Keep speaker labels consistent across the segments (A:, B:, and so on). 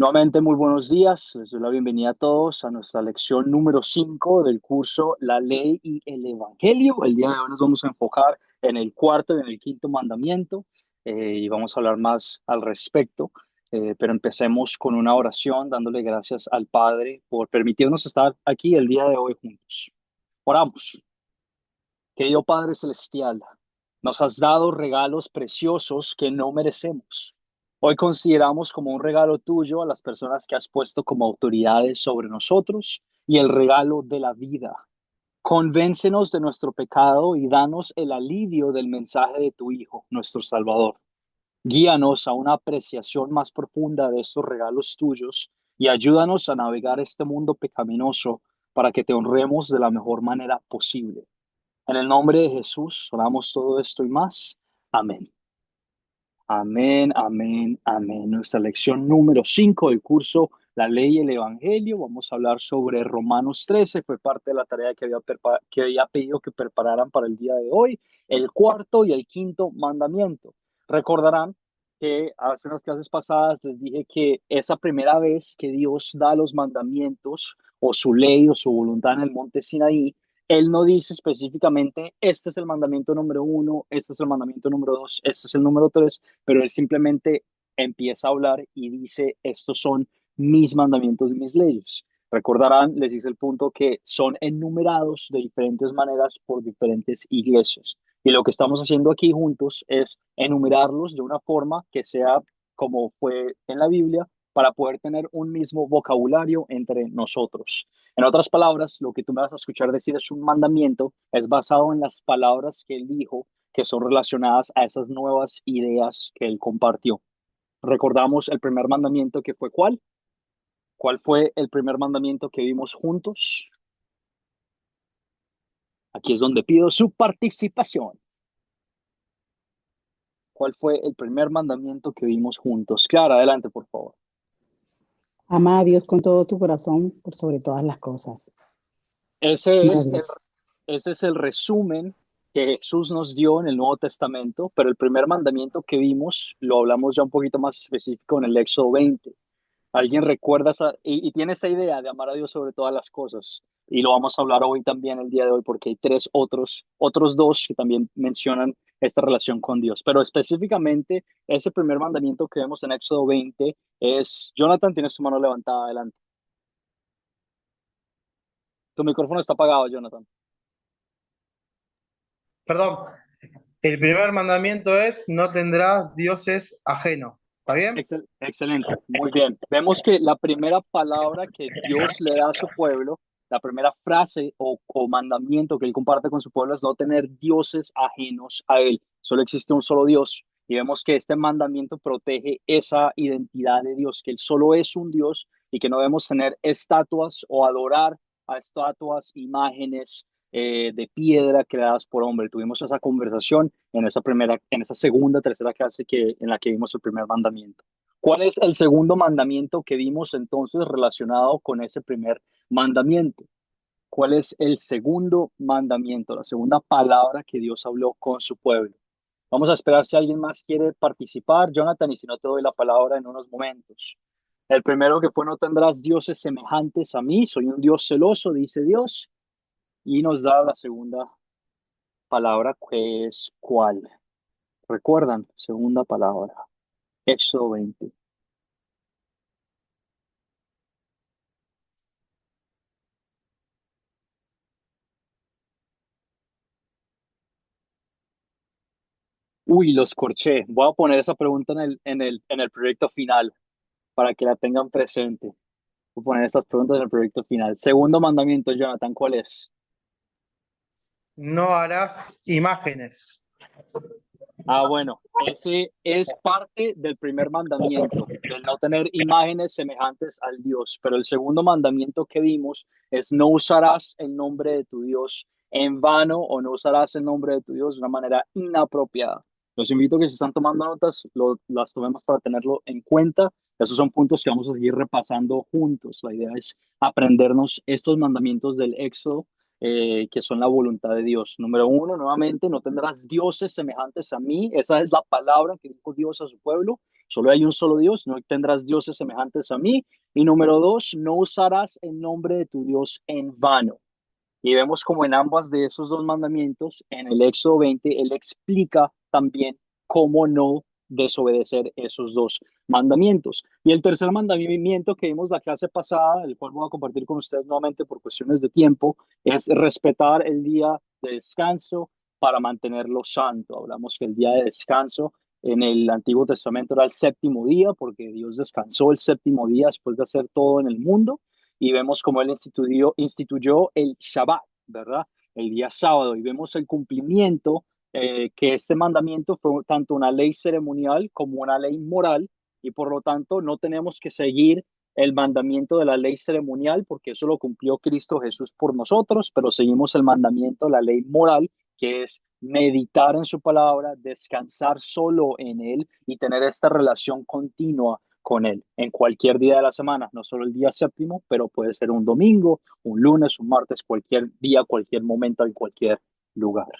A: Nuevamente, muy buenos días. Les doy la bienvenida a todos a nuestra lección número 5 del curso La Ley y el Evangelio. El día de hoy nos vamos a enfocar en el cuarto y en el quinto mandamiento y vamos a hablar más al respecto. Pero empecemos con una oración dándole gracias al Padre por permitirnos estar aquí el día de hoy juntos. Oramos. Querido Padre Celestial, nos has dado regalos preciosos que no merecemos. Hoy consideramos como un regalo tuyo a las personas que has puesto como autoridades sobre nosotros y el regalo de la vida. Convéncenos de nuestro pecado y danos el alivio del mensaje de tu Hijo, nuestro Salvador. Guíanos a una apreciación más profunda de estos regalos tuyos y ayúdanos a navegar este mundo pecaminoso para que te honremos de la mejor manera posible. En el nombre de Jesús oramos todo esto y más. Amén. Amén, amén, amén. Nuestra lección número 5 del curso La Ley y el Evangelio. Vamos a hablar sobre Romanos 13. Fue parte de la tarea que había pedido que prepararan para el día de hoy. El cuarto y el quinto mandamiento. Recordarán que hace unas clases pasadas les dije que esa primera vez que Dios da los mandamientos o su ley o su voluntad en el monte Sinaí, él no dice específicamente, este es el mandamiento número uno, este es el mandamiento número dos, este es el número tres, pero él simplemente empieza a hablar y dice, estos son mis mandamientos y mis leyes. Recordarán, les hice el punto que son enumerados de diferentes maneras por diferentes iglesias. Y lo que estamos haciendo aquí juntos es enumerarlos de una forma que sea como fue en la Biblia para poder tener un mismo vocabulario entre nosotros. En otras palabras, lo que tú me vas a escuchar decir es un mandamiento, es basado en las palabras que él dijo que son relacionadas a esas nuevas ideas que él compartió. Recordamos el primer mandamiento que fue ¿cuál? ¿Cuál fue el primer mandamiento que vimos juntos? Aquí es donde pido su participación. ¿Cuál fue el primer mandamiento que vimos juntos? Clara, adelante, por favor.
B: Ama a Dios con todo tu corazón por sobre todas las cosas.
A: Ese
B: Amar a
A: es el,
B: Dios.
A: ese es el resumen que Jesús nos dio en el Nuevo Testamento, pero el primer mandamiento que vimos lo hablamos ya un poquito más específico en el Éxodo 20. ¿Alguien recuerda y tiene esa idea de amar a Dios sobre todas las cosas? Y lo vamos a hablar hoy también, el día de hoy, porque hay otros dos que también mencionan esta relación con Dios. Pero específicamente, ese primer mandamiento que vemos en Éxodo 20 es, Jonathan, tienes tu mano levantada adelante. Tu micrófono está apagado, Jonathan.
C: Perdón, el primer mandamiento es no tendrás dioses ajenos. ¿Está bien?
A: Excelente, muy bien. Vemos que la primera palabra que Dios le da a su pueblo, la primera frase o mandamiento que él comparte con su pueblo es no tener dioses ajenos a él. Solo existe un solo Dios. Y vemos que este mandamiento protege esa identidad de Dios, que él solo es un Dios y que no debemos tener estatuas o adorar a estatuas, imágenes de piedra creadas por hombre. Tuvimos esa conversación en esa segunda, tercera clase en la que vimos el primer mandamiento. ¿Cuál es el segundo mandamiento que vimos entonces relacionado con ese primer mandamiento? ¿Cuál es el segundo mandamiento, la segunda palabra que Dios habló con su pueblo? Vamos a esperar si alguien más quiere participar, Jonathan, y si no te doy la palabra en unos momentos. El primero que fue, no tendrás dioses semejantes a mí, soy un Dios celoso, dice Dios, y nos da la segunda palabra que es ¿cuál? ¿Recuerdan? Segunda palabra. Éxodo 20. Uy, los corché. Voy a poner esa pregunta en el proyecto final para que la tengan presente. Voy a poner estas preguntas en el proyecto final. Segundo mandamiento, Jonathan, ¿cuál es?
C: No harás imágenes.
A: Ah, bueno, ese es parte del primer mandamiento, del no tener imágenes semejantes al Dios. Pero el segundo mandamiento que dimos es no usarás el nombre de tu Dios en vano o no usarás el nombre de tu Dios de una manera inapropiada. Los invito a que si están tomando notas, las tomemos para tenerlo en cuenta. Esos son puntos que vamos a seguir repasando juntos. La idea es aprendernos estos mandamientos del Éxodo que son la voluntad de Dios. Número uno, nuevamente, no tendrás dioses semejantes a mí. Esa es la palabra que dijo Dios a su pueblo. Solo hay un solo Dios, no tendrás dioses semejantes a mí. Y número dos, no usarás el nombre de tu Dios en vano. Y vemos como en ambas de esos dos mandamientos, en el Éxodo 20, él explica también cómo no desobedecer esos dos mandamientos. Y el tercer mandamiento que vimos la clase pasada, el cual voy a compartir con ustedes nuevamente por cuestiones de tiempo, es respetar el día de descanso para mantenerlo santo. Hablamos que el día de descanso en el Antiguo Testamento era el séptimo día, porque Dios descansó el séptimo día después de hacer todo en el mundo y vemos cómo él instituyó el Shabbat, ¿verdad? El día sábado, y vemos el cumplimiento que este mandamiento fue tanto una ley ceremonial como una ley moral, y por lo tanto no tenemos que seguir el mandamiento de la ley ceremonial, porque eso lo cumplió Cristo Jesús por nosotros, pero seguimos el mandamiento de la ley moral, que es meditar en su palabra, descansar solo en él y tener esta relación continua con él en cualquier día de la semana, no solo el día séptimo, pero puede ser un domingo, un lunes, un martes, cualquier día, cualquier momento, en cualquier lugar.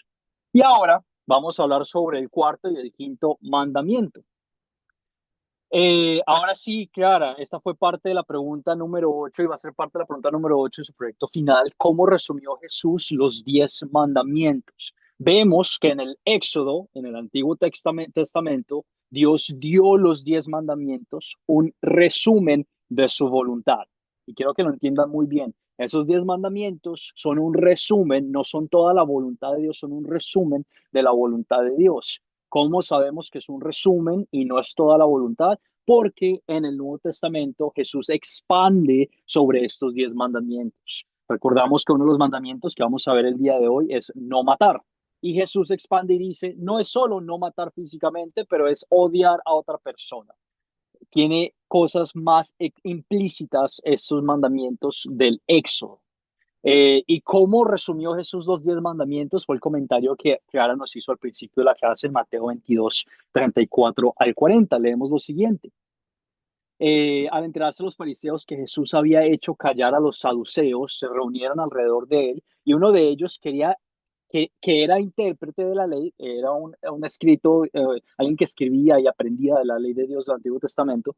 A: Y ahora vamos a hablar sobre el cuarto y el quinto mandamiento. Ahora sí, Clara, esta fue parte de la pregunta número 8 y va a ser parte de la pregunta número 8 de su proyecto final. ¿Cómo resumió Jesús los 10 mandamientos? Vemos que en el Éxodo, en el Antiguo Testamento, Dios dio los 10 mandamientos, un resumen de su voluntad. Y quiero que lo entiendan muy bien. Esos 10 mandamientos son un resumen, no son toda la voluntad de Dios, son un resumen de la voluntad de Dios. ¿Cómo sabemos que es un resumen y no es toda la voluntad? Porque en el Nuevo Testamento Jesús expande sobre estos 10 mandamientos. Recordamos que uno de los mandamientos que vamos a ver el día de hoy es no matar. Y Jesús expande y dice, no es solo no matar físicamente, pero es odiar a otra persona. Tiene cosas más implícitas estos mandamientos del Éxodo. ¿Y cómo resumió Jesús los 10 mandamientos? Fue el comentario que Clara nos hizo al principio de la clase en Mateo 22, 34 al 40. Leemos lo siguiente. Al enterarse los fariseos que Jesús había hecho callar a los saduceos, se reunieron alrededor de él y uno de ellos quería que era intérprete de la ley, era un escrito, alguien que escribía y aprendía de la ley de Dios del Antiguo Testamento,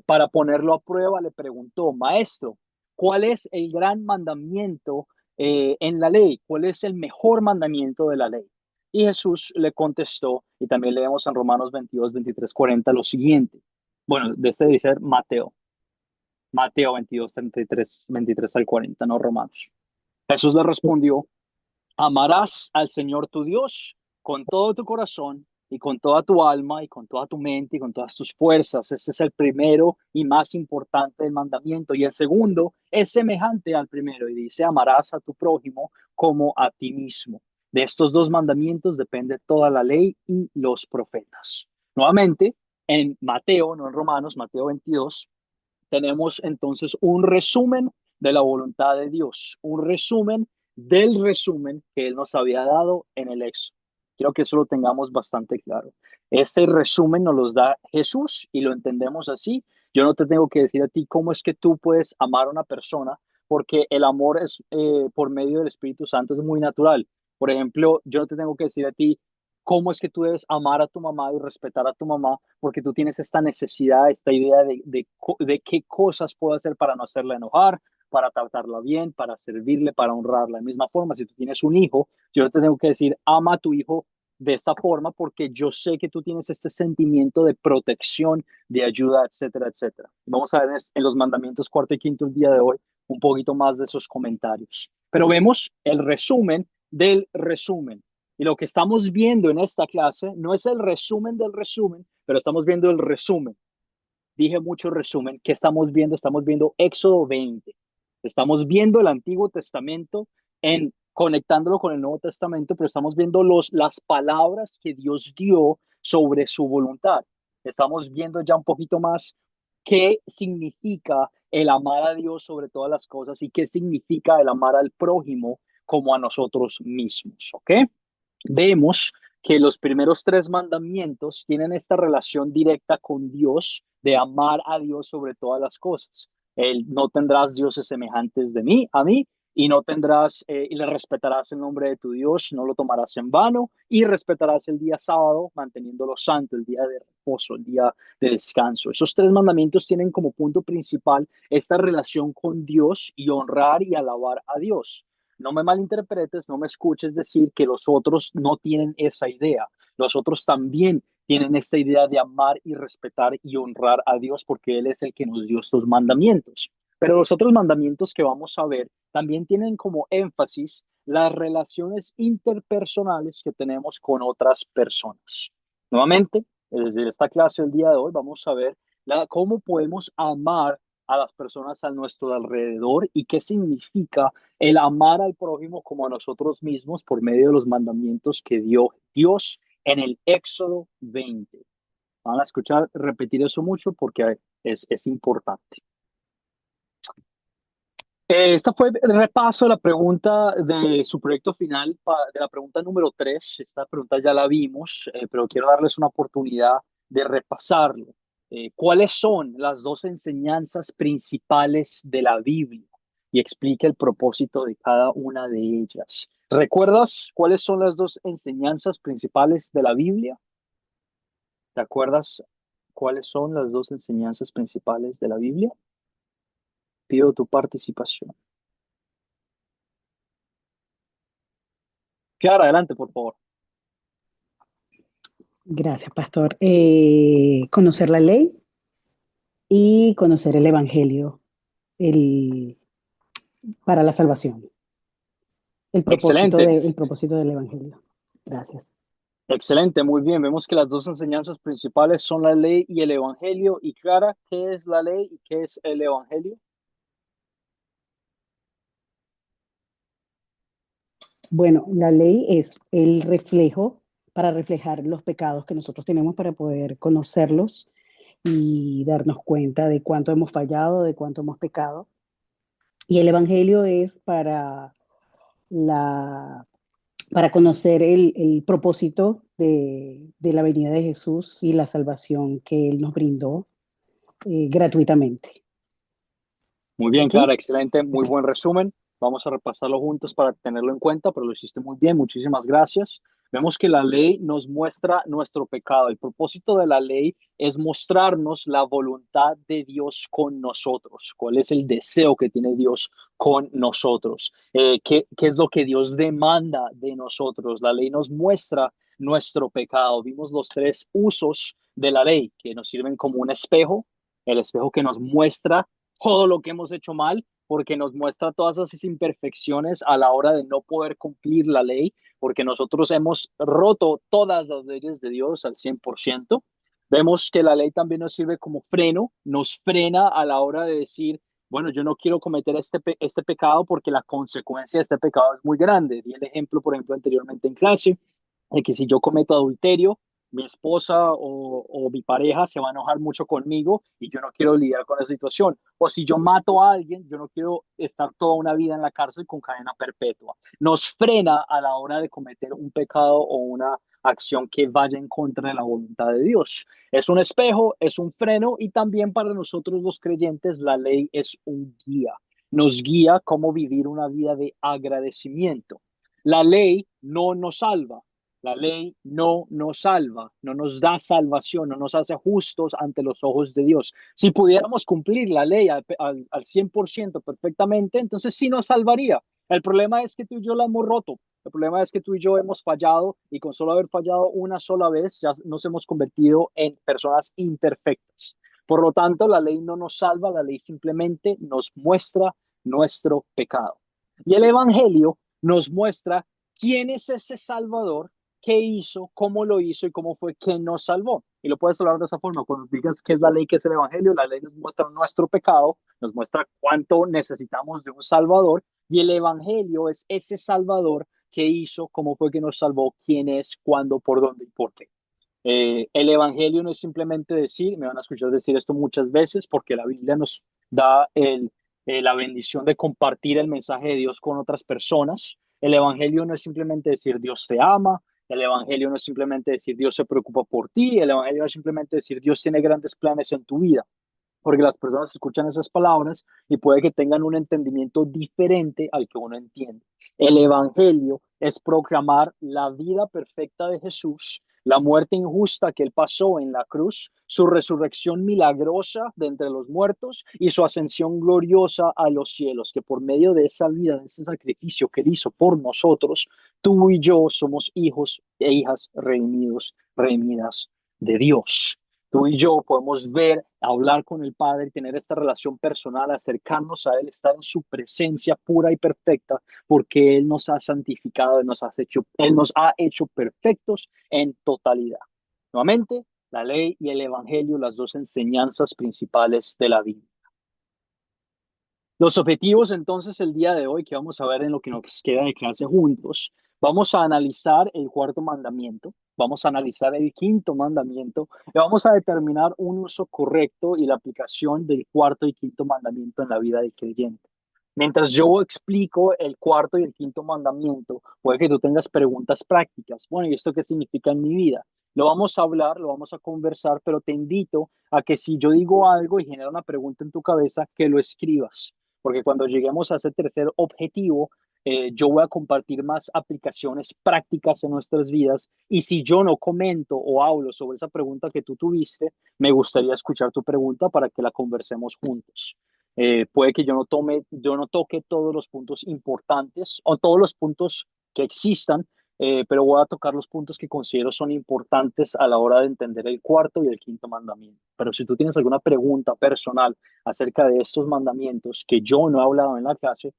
A: para ponerlo a prueba le preguntó, maestro, ¿cuál es el gran mandamiento en la ley? ¿Cuál es el mejor mandamiento de la ley? Y Jesús le contestó, y también leemos en Romanos 22, 23, 40 lo siguiente. Bueno, de este dice Mateo 22, 33, 23 al 40, no Romanos. Jesús le respondió, amarás al Señor tu Dios con todo tu corazón y con toda tu alma y con toda tu mente y con todas tus fuerzas. Ese es el primero y más importante del mandamiento. Y el segundo es semejante al primero y dice, amarás a tu prójimo como a ti mismo. De estos dos mandamientos depende toda la ley y los profetas. Nuevamente, en Mateo, no en Romanos, Mateo 22, tenemos entonces un resumen de la voluntad de Dios, un resumen del resumen que Él nos había dado en el Éxodo. Quiero que eso lo tengamos bastante claro. Este resumen nos los da Jesús y lo entendemos así. Yo no te tengo que decir a ti cómo es que tú puedes amar a una persona, porque el amor es por medio del Espíritu Santo es muy natural. Por ejemplo, yo no te tengo que decir a ti cómo es que tú debes amar a tu mamá y respetar a tu mamá, porque tú tienes esta necesidad, esta idea de qué cosas puedo hacer para no hacerla enojar, para tratarla bien, para servirle, para honrarla. De la misma forma, si tú tienes un hijo, yo no te tengo que decir, ama a tu hijo de esta forma, porque yo sé que tú tienes este sentimiento de protección, de ayuda, etcétera, etcétera. Vamos a ver en los mandamientos cuarto y quinto el día de hoy un poquito más de esos comentarios. Pero vemos el resumen del resumen. Y lo que estamos viendo en esta clase no es el resumen del resumen, pero estamos viendo el resumen. Dije mucho resumen. ¿Qué estamos viendo? Estamos viendo Éxodo 20. Estamos viendo el Antiguo Testamento conectándolo con el Nuevo Testamento, pero estamos viendo las palabras que Dios dio sobre su voluntad. Estamos viendo ya un poquito más qué significa el amar a Dios sobre todas las cosas y qué significa el amar al prójimo como a nosotros mismos, ¿ok? Vemos que los primeros tres mandamientos tienen esta relación directa con Dios, de amar a Dios sobre todas las cosas. El no tendrás dioses semejantes a mí, y no tendrás, y le respetarás el nombre de tu Dios, no lo tomarás en vano, y respetarás el día sábado, manteniéndolo santo, el día de reposo, el día de descanso. Esos tres mandamientos tienen como punto principal esta relación con Dios y honrar y alabar a Dios. No me malinterpretes, no me escuches decir que los otros no tienen esa idea. Los otros también tienen esta idea de amar y respetar y honrar a Dios porque Él es el que nos dio estos mandamientos. Pero los otros mandamientos que vamos a ver también tienen como énfasis las relaciones interpersonales que tenemos con otras personas. Nuevamente, desde esta clase del día de hoy vamos a ver cómo podemos amar a las personas a nuestro alrededor y qué significa el amar al prójimo como a nosotros mismos por medio de los mandamientos que dio Dios en el Éxodo 20. Van a escuchar repetir eso mucho porque es importante. Esta fue el repaso de la pregunta de su proyecto final, de la pregunta número 3. Esta pregunta ya la vimos, pero quiero darles una oportunidad de repasarlo. ¿Cuáles son las dos enseñanzas principales de la Biblia? Y explique el propósito de cada una de ellas. ¿Recuerdas cuáles son las dos enseñanzas principales de la Biblia? ¿Te acuerdas cuáles son las dos enseñanzas principales de la Biblia? Pido tu participación. Clara, adelante, por favor.
B: Gracias, pastor. Conocer la ley y conocer el evangelio el, para la salvación.
A: Excelente,
B: El propósito del evangelio. Gracias.
A: excelente, muy bien. Vemos que las dos enseñanzas principales son la ley y el evangelio. Y Clara, ¿qué es la ley y qué es el evangelio?
B: Bueno, la ley es el reflejo para reflejar los pecados que nosotros tenemos para poder conocerlos y darnos cuenta de cuánto hemos fallado, de cuánto hemos pecado. Y el evangelio es la, para conocer el propósito de la venida de Jesús y la salvación que Él nos brindó gratuitamente.
A: Muy bien, Clara,
B: ¿Sí?
A: excelente, muy buen resumen. Vamos a repasarlo juntos para tenerlo en cuenta, pero lo hiciste muy bien, muchísimas gracias. Vemos que la ley nos muestra nuestro pecado. El propósito de la ley es mostrarnos la voluntad de Dios con nosotros. ¿Cuál es el deseo que tiene Dios con nosotros? ¿Qué es lo que Dios demanda de nosotros? La ley nos muestra nuestro pecado. Vimos los tres usos de la ley que nos sirven como un espejo, el espejo que nos muestra todo lo que hemos hecho mal, porque nos muestra todas esas imperfecciones a la hora de no poder cumplir la ley, porque nosotros hemos roto todas las leyes de Dios al 100%. Vemos que la ley también nos sirve como freno, nos frena a la hora de decir, bueno, yo no quiero cometer este pecado porque la consecuencia de este pecado es muy grande. Di el ejemplo, por ejemplo, anteriormente en clase, de que si yo cometo adulterio, mi esposa o mi pareja se va a enojar mucho conmigo y yo no quiero lidiar con esa situación. O si yo mato a alguien, yo no quiero estar toda una vida en la cárcel con cadena perpetua. Nos frena a la hora de cometer un pecado o una acción que vaya en contra de la voluntad de Dios. Es un espejo, es un freno y también para nosotros los creyentes la ley es un guía. Nos guía cómo vivir una vida de agradecimiento. La ley no nos salva, la ley no nos salva, no nos da salvación, no nos hace justos ante los ojos de Dios. Si pudiéramos cumplir la ley al 100% perfectamente, entonces sí nos salvaría. El problema es que tú y yo la hemos roto. El problema es que tú y yo hemos fallado y con solo haber fallado una sola vez ya nos hemos convertido en personas imperfectas. Por lo tanto, la ley no nos salva, la ley simplemente nos muestra nuestro pecado. Y el Evangelio nos muestra quién es ese Salvador, qué hizo, cómo lo hizo y cómo fue que nos salvó. Y lo puedes hablar de esa forma. Cuando digas qué es la ley, qué es el Evangelio, la ley nos muestra nuestro pecado, nos muestra cuánto necesitamos de un Salvador y el Evangelio es ese Salvador que hizo, cómo fue que nos salvó, quién es, cuándo, por dónde y por qué. El Evangelio no es simplemente decir, me van a escuchar decir esto muchas veces, porque la Biblia nos da la bendición de compartir el mensaje de Dios con otras personas. El Evangelio no es simplemente decir Dios te ama, el Evangelio no es simplemente decir Dios se preocupa por ti, el Evangelio no es simplemente decir Dios tiene grandes planes en tu vida. porque las personas escuchan esas palabras y puede que tengan un entendimiento diferente al que uno entiende. El Evangelio es proclamar la vida perfecta de Jesús, la muerte injusta que él pasó en la cruz, su resurrección milagrosa de entre los muertos y su ascensión gloriosa a los cielos, que por medio de esa vida, de ese sacrificio que él hizo por nosotros, tú y yo somos hijos e hijas redimidas de Dios. Tú y yo podemos ver, hablar con el Padre, tener esta relación personal, acercarnos a Él, estar en su presencia pura y perfecta, porque Él nos ha santificado, Él nos ha hecho perfectos en totalidad. Nuevamente, la ley y el evangelio, las dos enseñanzas principales de la Biblia. Los objetivos entonces el día de hoy que vamos a ver en lo que nos queda de clase juntos, vamos a analizar el cuarto mandamiento, vamos a analizar el quinto mandamiento y vamos a determinar un uso correcto y la aplicación del cuarto y quinto mandamiento en la vida del creyente. Mientras yo explico el cuarto y el quinto mandamiento, puede que tú tengas preguntas prácticas. Bueno, ¿y esto qué significa en mi vida? Lo vamos a hablar, lo vamos a conversar, pero te invito a que si yo digo algo y genera una pregunta en tu cabeza, que lo escribas porque cuando lleguemos a ese tercer objetivo, yo voy a compartir más aplicaciones prácticas en nuestras vidas y si yo no comento o hablo sobre esa pregunta que tú tuviste, me gustaría escuchar tu pregunta para que la conversemos juntos. Puede que yo no toque todos los puntos importantes o todos los puntos que existan, pero voy a tocar los puntos que considero son importantes a la hora de entender el cuarto y el quinto mandamiento. Pero si tú tienes alguna pregunta personal acerca de estos mandamientos que yo no he hablado en la clase,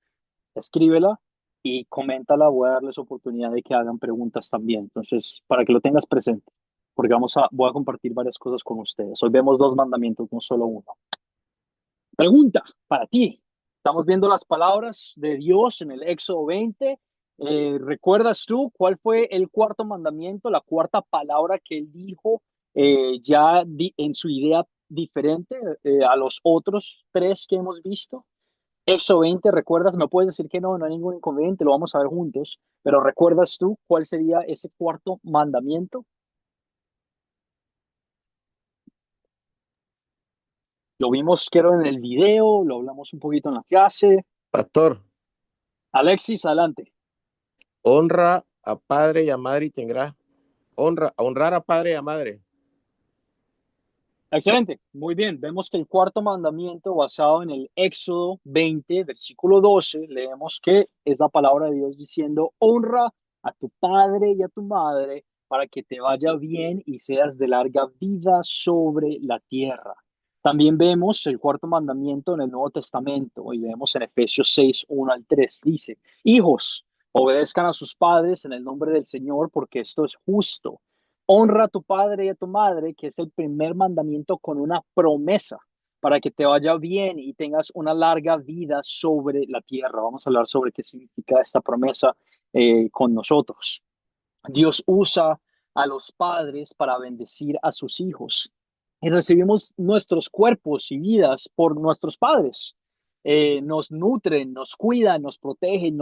A: escríbela y coméntala. Voy a darles oportunidad de que hagan preguntas también. Entonces, para que lo tengas presente, porque voy a compartir varias cosas con ustedes. Hoy vemos dos mandamientos, no solo uno. Pregunta para ti. Estamos viendo las palabras de Dios en el Éxodo 20. ¿Recuerdas tú cuál fue el cuarto mandamiento, la cuarta palabra que él dijo en su idea diferente a los otros tres que hemos visto? Éxodo 20, ¿recuerdas? Me puedes decir que no, no hay ningún inconveniente, lo vamos a ver juntos, pero ¿recuerdas tú cuál sería ese cuarto mandamiento? Lo vimos, quiero, en el video, lo hablamos un poquito en la clase.
D: Pastor,
A: Alexis, adelante.
D: honra a padre y a madre y tendrás honrar a padre y a madre.
A: Excelente, muy bien. Vemos que el cuarto mandamiento, basado en el Éxodo 20, versículo 12, leemos que es la palabra de Dios diciendo: honra a tu padre y a tu madre para que te vaya bien y seas de larga vida sobre la tierra. También vemos el cuarto mandamiento en el Nuevo Testamento y vemos en Efesios 6, 1 al 3, dice: hijos, obedezcan a sus padres en el nombre del Señor, porque esto es justo. Honra a tu padre y a tu madre, que es el primer mandamiento con una promesa para que te vaya bien y tengas una larga vida sobre la tierra. Vamos a hablar sobre qué significa esta promesa con nosotros. Dios usa a los padres para bendecir a sus hijos y recibimos nuestros cuerpos y vidas por nuestros padres. Nos nutren, nos cuidan, nos protegen,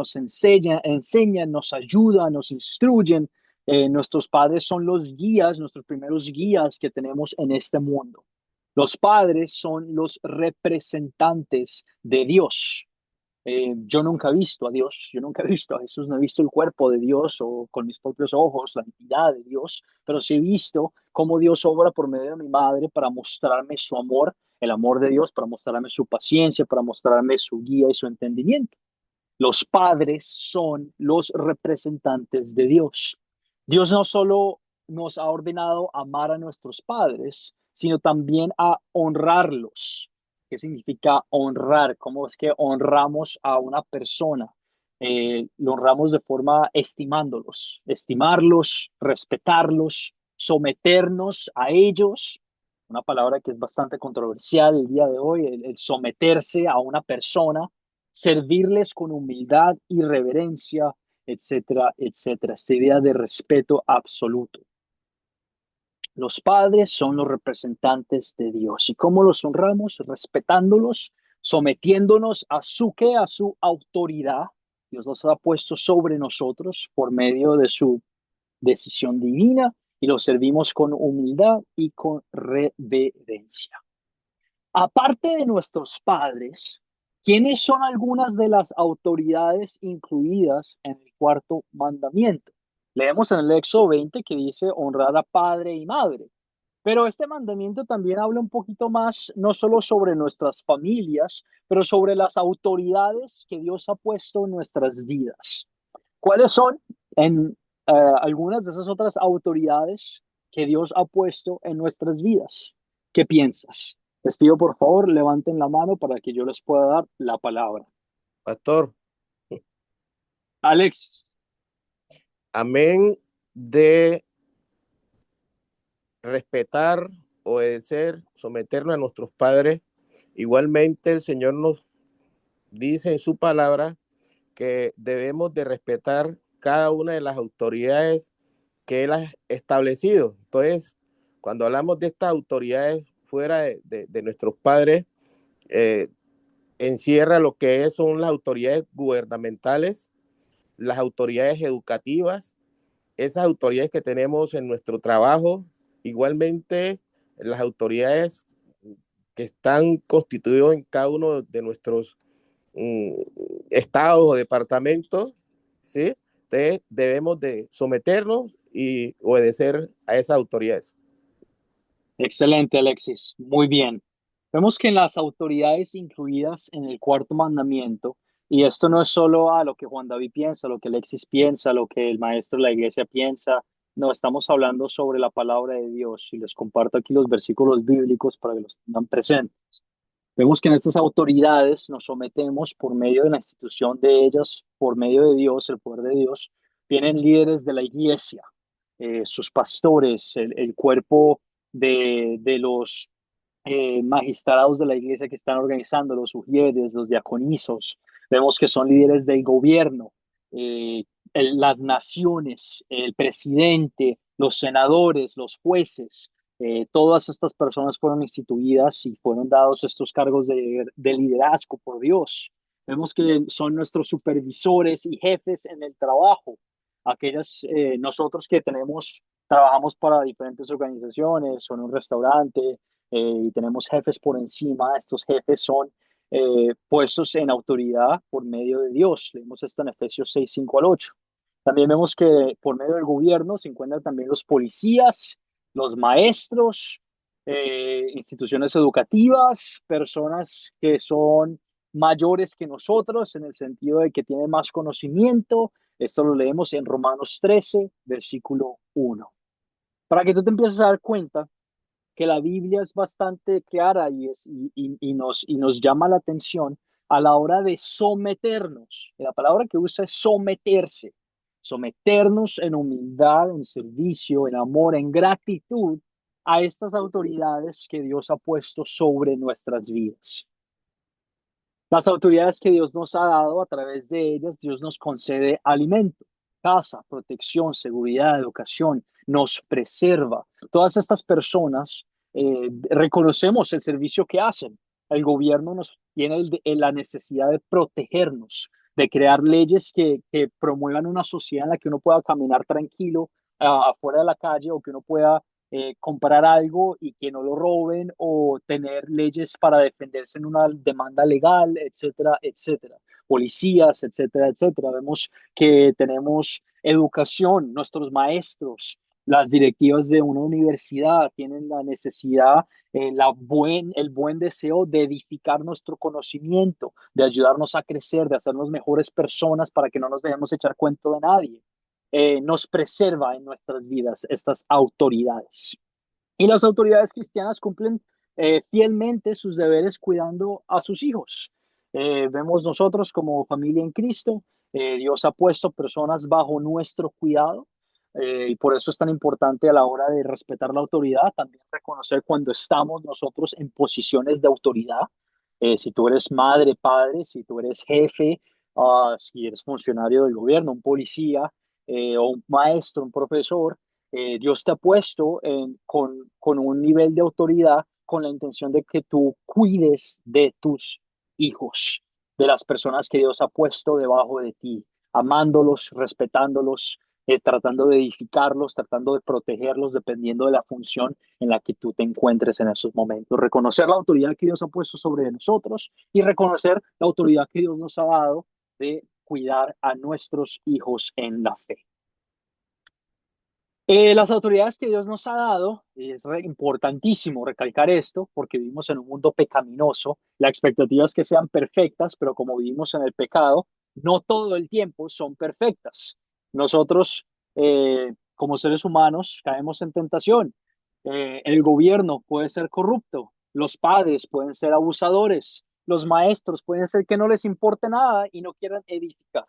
A: enseñan, nos ayudan, nos instruyen. Nuestros padres son los guías, nuestros primeros guías que tenemos en este mundo. Los padres son los representantes de Dios. Yo nunca he visto a Dios, yo nunca he visto a Jesús, no he visto el cuerpo de Dios o con mis propios ojos, la entidad de Dios, pero sí he visto cómo Dios obra por medio de mi madre para mostrarme su amor, el amor de Dios, para mostrarme su paciencia, para mostrarme su guía y su entendimiento. Los padres son los representantes de Dios. Dios no solo nos ha ordenado amar a nuestros padres, sino también a honrarlos. ¿Qué significa honrar? ¿Cómo es que honramos a una persona? Lo honramos de forma estimarlos, respetarlos, someternos a ellos. Una palabra que es bastante controversial el día de hoy, el someterse a una persona, servirles con humildad y reverencia, etcétera, etcétera. Esta idea de respeto absoluto. Los padres son los representantes de Dios. ¿Y cómo los honramos? Respetándolos, sometiéndonos a a su autoridad. Dios los ha puesto sobre nosotros por medio de su decisión divina y los servimos con humildad y con reverencia. Aparte de nuestros padres, ¿quiénes son algunas de las autoridades incluidas en el cuarto mandamiento? Leemos en el Éxodo 20 que dice honrar a padre y madre. Pero este mandamiento también habla un poquito más, no solo sobre nuestras familias, pero sobre las autoridades que Dios ha puesto en nuestras vidas. ¿Cuáles son algunas de esas otras autoridades que Dios ha puesto en nuestras vidas? ¿Qué piensas? Les pido por favor levanten la mano para que yo les pueda dar la palabra.
D: Pastor,
A: Alexis.
D: amén de respetar, obedecer, someternos a nuestros padres. Igualmente el Señor nos dice en su palabra que debemos de respetar cada una de las autoridades que Él ha establecido. Entonces, cuando hablamos de estas autoridades fuera de nuestros padres, eh, encierra lo que son las autoridades gubernamentales, las autoridades educativas, esas autoridades que tenemos en nuestro trabajo, igualmente las autoridades que están constituidos en cada uno de nuestros mm, estados o departamentos, ¿sí? Entonces debemos de someternos y obedecer a esas autoridades.
A: Excelente, Alexis. Muy bien. Vemos que en las autoridades incluidas en el cuarto mandamiento, y esto no es solo a lo que Juan David piensa, lo que Alexis piensa, lo que el maestro de la iglesia piensa, no, estamos hablando sobre la palabra de Dios y les comparto aquí los versículos bíblicos para que los tengan presentes. Vemos que en estas autoridades nos sometemos por medio de la institución de ellas, por medio de Dios, el poder de Dios. Vienen líderes de la iglesia, sus pastores, el cuerpo de los magistrados de la iglesia que están organizando, los ujieres, los diaconizos. Vemos que son líderes del gobierno, las naciones, el presidente, los senadores, los jueces. Todas estas personas fueron instituidas y fueron dados estos cargos de liderazgo por Dios. Vemos que son nuestros supervisores y jefes en el trabajo. Nosotros que trabajamos para diferentes organizaciones o en un restaurante, y tenemos jefes por encima. Estos jefes son puestos en autoridad por medio de Dios. Leemos esto en Efesios 6, 5 al 8. También vemos que por medio del gobierno se encuentran también los policías, los maestros, instituciones educativas, personas que son mayores que nosotros en el sentido de que tienen más conocimiento. Esto lo leemos en Romanos 13, versículo 1. Para que tú te empieces a dar cuenta que la Biblia es bastante clara y nos llama la atención a la hora de someternos. La palabra que usa es someterse, someternos en humildad, en servicio, en amor, en gratitud a estas autoridades que Dios ha puesto sobre nuestras vidas. Las autoridades que Dios nos ha dado, a través de ellas, Dios nos concede alimento, casa, protección, seguridad, educación, nos preserva. Todas estas personas reconocemos el servicio que hacen. El gobierno nos tiene la necesidad de protegernos, de crear leyes que promuevan una sociedad en la que uno pueda caminar tranquilo afuera de la calle o que uno pueda comprar algo y que no lo roben o tener leyes para defenderse en una demanda legal, etcétera, etcétera. Policías, etcétera, etcétera. Vemos que tenemos educación, nuestros maestros, las directivas de una universidad tienen la necesidad, el buen deseo de edificar nuestro conocimiento, de ayudarnos a crecer, de hacernos mejores personas para que no nos dejemos echar cuento de nadie. Nos preserva en nuestras vidas estas autoridades. Y las autoridades cristianas cumplen fielmente sus deberes cuidando a sus hijos. Vemos nosotros como familia en Cristo, Dios ha puesto personas bajo nuestro cuidado, y por eso es tan importante a la hora de respetar la autoridad, también reconocer cuando estamos nosotros en posiciones de autoridad. Si tú eres madre, padre, si tú eres jefe, si eres funcionario del gobierno, un policía, o un maestro, un profesor, Dios te ha puesto con un nivel de autoridad con la intención de que tú cuides de tus hijos, de las personas que Dios ha puesto debajo de ti, amándolos, respetándolos, tratando de edificarlos, tratando de protegerlos, dependiendo de la función en la que tú te encuentres en esos momentos. Reconocer la autoridad que Dios ha puesto sobre nosotros y reconocer la autoridad que Dios nos ha dado de cuidar a nuestros hijos en la fe. Las autoridades que Dios nos ha dado, y es importantísimo recalcar esto, porque vivimos en un mundo pecaminoso, la expectativa es que sean perfectas, pero como vivimos en el pecado, no todo el tiempo son perfectas. Nosotros, como seres humanos, caemos en tentación. El gobierno puede ser corrupto, los padres pueden ser abusadores, los maestros pueden ser que no les importe nada y no quieran edificar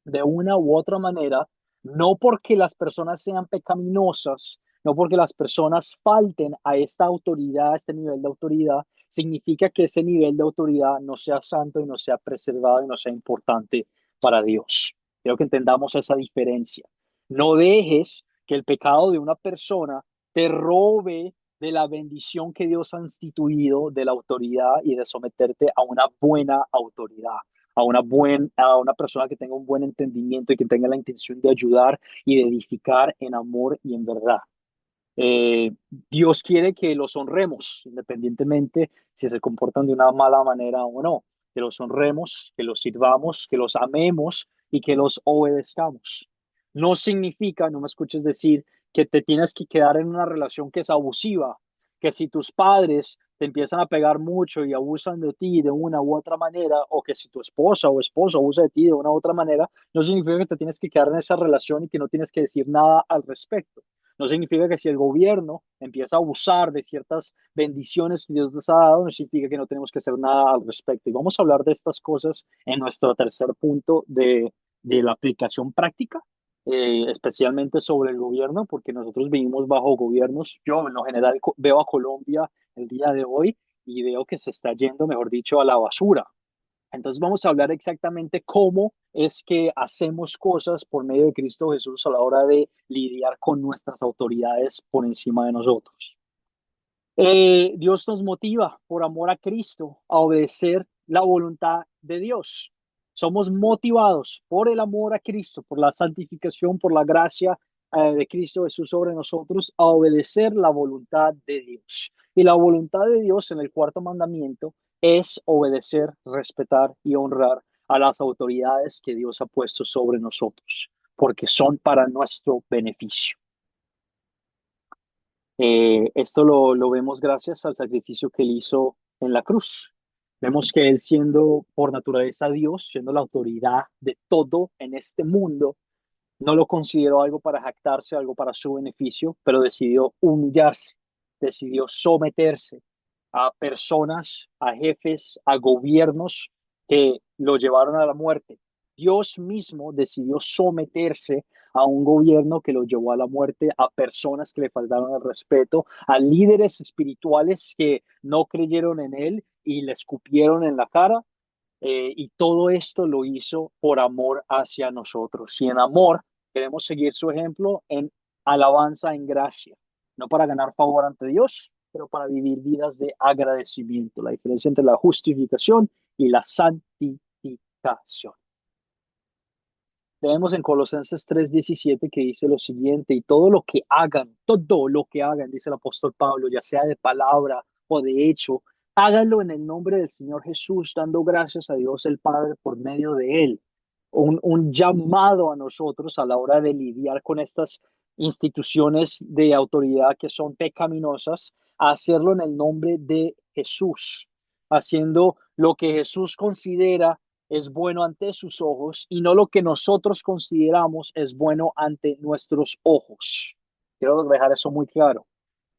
A: de una u otra manera, no porque las personas sean pecaminosas, no porque las personas falten a esta autoridad, a este nivel de autoridad, significa que ese nivel de autoridad no sea santo y no sea preservado y no sea importante para Dios. Quiero que entendamos esa diferencia. No dejes que el pecado de una persona te robe de la bendición que Dios ha instituido de la autoridad y de someterte a una buena autoridad, a una persona que tenga un buen entendimiento y que tenga la intención de ayudar y de edificar en amor y en verdad. Eh, Dios quiere que los honremos, independientemente si se comportan de una mala manera o no, que los honremos, que los sirvamos, que los amemos y que los obedezcamos. No significa, no me escuches decir, que te tienes que quedar en una relación que es abusiva, que si tus padres te empiezan a pegar mucho y abusan de ti de una u otra manera, o que si tu esposa o esposo abusa de ti de una u otra manera, no significa que te tienes que quedar en esa relación y que no tienes que decir nada al respecto. No significa que si el gobierno empieza a abusar de ciertas bendiciones que Dios les ha dado, no significa que no tenemos que hacer nada al respecto. Y vamos a hablar de estas cosas en nuestro tercer punto de la aplicación práctica, especialmente sobre el gobierno, porque nosotros vivimos bajo gobiernos. Yo en lo general veo a Colombia el día de hoy y veo que se está yendo, mejor dicho, a la basura. Entonces vamos a hablar exactamente cómo es que hacemos cosas por medio de Cristo Jesús a la hora de lidiar con nuestras autoridades por encima de nosotros. Dios nos motiva por amor a Cristo a obedecer la voluntad de Dios. Somos motivados por el amor a Cristo, por la santificación, por la gracia de Cristo Jesús sobre nosotros, a obedecer la voluntad de Dios. Y la voluntad de Dios en el cuarto mandamiento es obedecer, respetar y honrar a las autoridades que Dios ha puesto sobre nosotros, porque son para nuestro beneficio. Esto lo vemos gracias al sacrificio que él hizo en la cruz. Vemos que él, siendo por naturaleza Dios, siendo la autoridad de todo en este mundo, no lo consideró algo para jactarse, algo para su beneficio, pero decidió humillarse, decidió someterse a personas, a jefes, a gobiernos que lo llevaron a la muerte. Dios mismo decidió someterse a un gobierno que lo llevó a la muerte, a personas que le faltaron el respeto, a líderes espirituales que no creyeron en él y le escupieron en la cara. Y todo esto lo hizo por amor hacia nosotros. Y en amor queremos seguir su ejemplo en alabanza, en gracia, no para ganar favor ante Dios, pero para vivir vidas de agradecimiento. La diferencia entre la justificación y la santificación. Vemos en Colosenses 3:17 que dice lo siguiente: y todo lo que hagan, dice el apóstol Pablo, ya sea de palabra o de hecho, háganlo en el nombre del Señor Jesús, dando gracias a Dios el Padre por medio de él. Un llamado a nosotros a la hora de lidiar con estas instituciones de autoridad que son pecaminosas, a hacerlo en el nombre de Jesús, haciendo lo que Jesús considera es bueno ante sus ojos y no lo que nosotros consideramos es bueno ante nuestros ojos. Quiero dejar eso muy claro.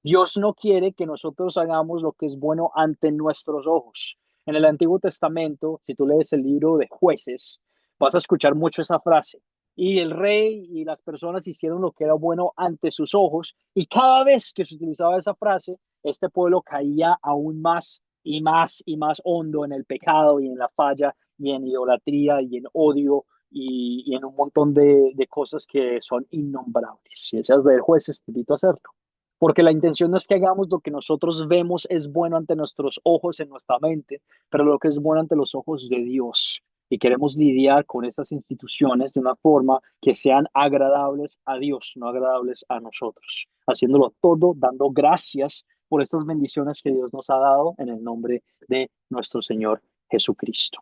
A: Dios no quiere que nosotros hagamos lo que es bueno ante nuestros ojos. En el Antiguo Testamento, si tú lees el libro de Jueces, vas a escuchar mucho esa frase. Y el rey y las personas hicieron lo que era bueno ante sus ojos, y cada vez que se utilizaba esa frase, este pueblo caía aún más y más y más hondo en el pecado y en la falla y en idolatría y en odio y en un montón de cosas que son innombrables. Si deseas ver Jueces, te invito a hacerlo. Porque la intención no es que hagamos lo que nosotros vemos es bueno ante nuestros ojos, en nuestra mente, pero lo que es bueno ante los ojos de Dios. y queremos lidiar con estas instituciones de una forma que sean agradables a Dios, no agradables a nosotros, haciéndolo todo dando gracias por estas bendiciones que Dios nos ha dado en el nombre de nuestro Señor Jesucristo.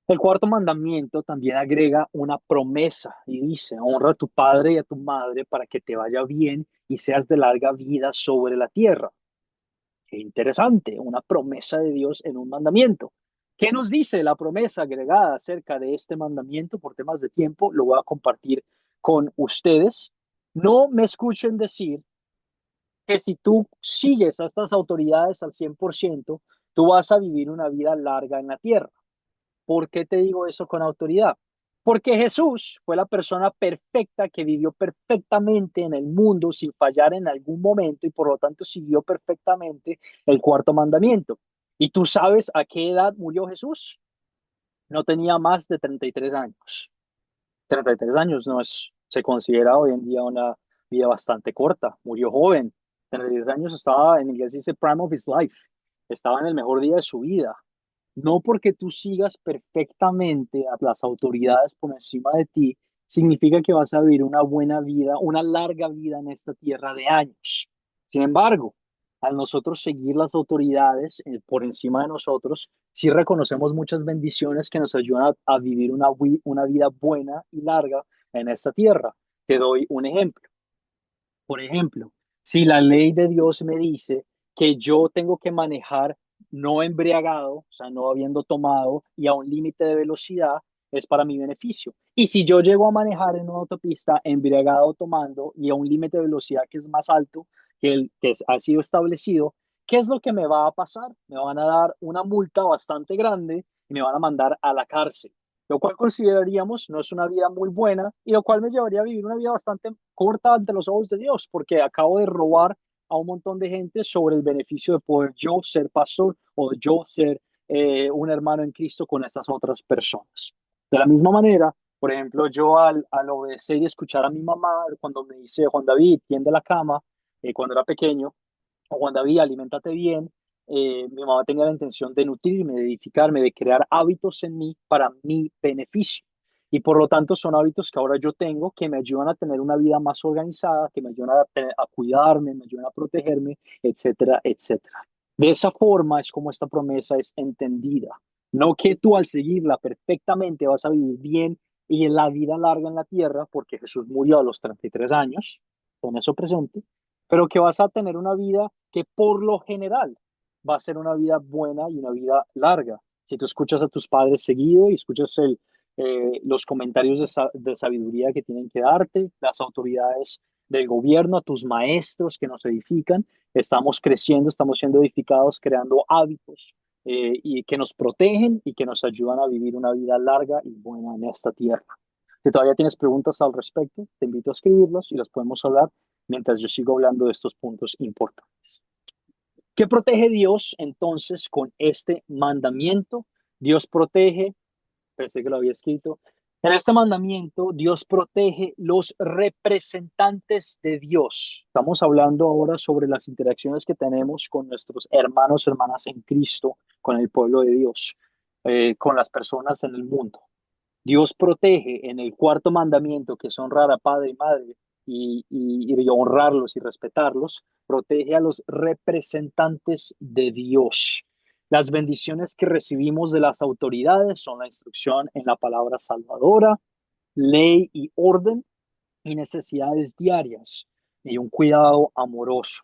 A: El cuarto mandamiento también agrega una promesa y dice, honra a tu padre y a tu madre para que te vaya bien y seas de larga vida sobre la tierra. Qué interesante, una promesa de Dios en un mandamiento. ¿Qué nos dice la promesa agregada acerca de este mandamiento? Por temas de tiempo, lo voy a compartir con ustedes. No me escuchen decir que si tú sigues a estas autoridades al 100%, tú vas a vivir una vida larga en la tierra. ¿Por qué te digo eso con autoridad? Porque Jesús fue la persona perfecta que vivió perfectamente en el mundo sin fallar en algún momento y por lo tanto siguió perfectamente el cuarto mandamiento. ¿Y tú sabes a qué edad murió Jesús? No tenía más de 33 años. 33 años no es, se considera hoy en día una vida bastante corta. Murió joven. 33 años estaba, en inglés dice prime of his life. Estaba en el mejor día de su vida. No porque tú sigas perfectamente a las autoridades por encima de ti, significa que vas a vivir una buena vida, una larga vida en esta tierra de años. Sin embargo, al nosotros seguir las autoridades por encima de nosotros, sí reconocemos muchas bendiciones que nos ayudan a vivir una vida buena y larga en esta tierra. Te doy un ejemplo. Por ejemplo, si la ley de Dios me dice que yo tengo que manejar no embriagado, o sea, no habiendo tomado y a un límite de velocidad, es para mi beneficio. Y si yo llego a manejar en una autopista embriagado tomando y a un límite de velocidad que es más alto que el que ha sido establecido, ¿qué es lo que me va a pasar? Me van a dar una multa bastante grande y me van a mandar a la cárcel, lo cual consideraríamos no es una vida muy buena y lo cual me llevaría a vivir una vida bastante corta ante los ojos de Dios, porque acabo de robar a un montón de gente sobre el beneficio de poder yo ser pastor o yo ser un hermano en Cristo con estas otras personas. De la misma manera, por ejemplo, yo al obedecer y escuchar a mi mamá cuando me dice, Juan David, tiende la cama, cuando era pequeño, o Juan David, aliméntate bien, mi mamá tenía la intención de nutrirme, de edificarme, de crear hábitos en mí para mi beneficio. Y por lo tanto son hábitos que ahora yo tengo que me ayudan a tener una vida más organizada, que me ayudan a cuidarme, me ayudan a protegerme, etcétera, etcétera. De esa forma es como esta promesa es entendida. No que tú al seguirla perfectamente vas a vivir bien y en la vida larga en la tierra, porque Jesús murió a los 33 años, con eso presente, pero que vas a tener una vida que por lo general va a ser una vida buena y una vida larga. Si tú escuchas a tus padres seguido y escuchas los comentarios de sabiduría que tienen que darte, las autoridades del gobierno, a tus maestros que nos edifican, estamos creciendo, estamos siendo edificados, creando hábitos y que nos protegen y que nos ayudan a vivir una vida larga y buena en esta tierra. Si todavía tienes preguntas al respecto, te invito a escribirlos y los podemos hablar mientras yo sigo hablando de estos puntos importantes. ¿Qué protege Dios entonces con este mandamiento? Dios protege, pensé que lo había escrito, en este mandamiento Dios protege los representantes de Dios. Estamos hablando ahora sobre las interacciones que tenemos con nuestros hermanos, hermanas en Cristo, con el pueblo de Dios, con las personas en el mundo. Dios protege en el cuarto mandamiento, que es honrar a padre y madre y honrarlos y respetarlos, protege a los representantes de Dios. Las bendiciones que recibimos de las autoridades son la instrucción en la palabra salvadora, ley y orden y necesidades diarias y un cuidado amoroso.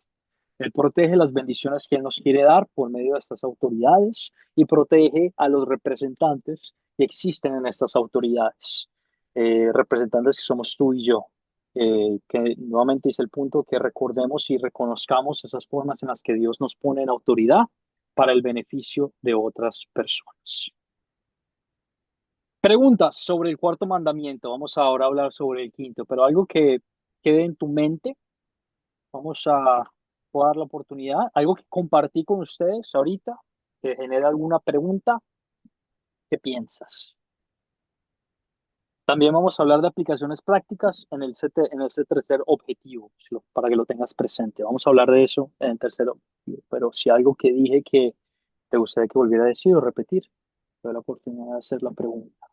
A: Él protege las bendiciones que Él nos quiere dar por medio de estas autoridades y protege a los representantes que existen en estas autoridades. Representantes que somos tú y yo. Que nuevamente es el punto que recordemos y reconozcamos esas formas en las que Dios nos pone en autoridad para el beneficio de otras personas. Preguntas sobre el cuarto mandamiento. Vamos ahora a hablar sobre el quinto, pero algo que quede en tu mente. Vamos a Puedo dar la oportunidad. Algo que compartí con ustedes ahorita, que genera alguna pregunta, ¿qué piensas? También vamos a hablar de aplicaciones prácticas en ese tercer objetivo, para que lo tengas presente. Vamos a hablar de eso en el tercer objetivo, pero si algo que dije que te gustaría que volviera a decir o repetir. Te doy la oportunidad de hacer la pregunta.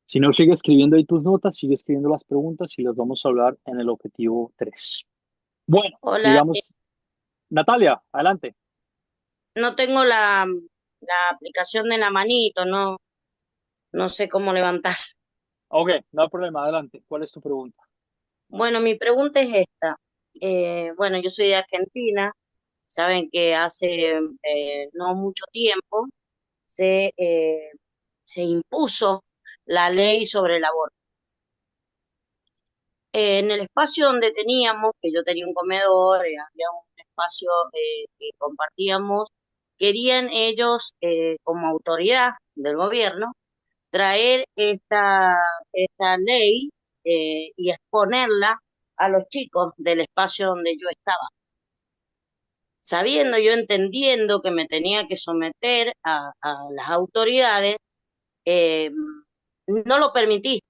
A: Si no, sigue escribiendo ahí tus notas, sigue escribiendo las preguntas y las vamos a hablar en el objetivo 3. Bueno,
E: Hola,
A: digamos, Natalia, adelante.
E: no tengo la aplicación de la manito, no sé cómo levantar.
A: Ok, no hay problema, adelante. ¿Cuál es tu pregunta?
E: Bueno, mi pregunta es esta. Bueno, yo soy de Argentina. Saben que hace no mucho tiempo se, eh, se impuso la ley sobre el aborto. En el espacio donde teníamos, que yo tenía un comedor, había un espacio que compartíamos, querían ellos, como autoridad del gobierno, traer esta ley y exponerla a los chicos del espacio donde yo estaba. Sabiendo, yo entendiendo que me tenía que someter a las autoridades, eh, no lo permití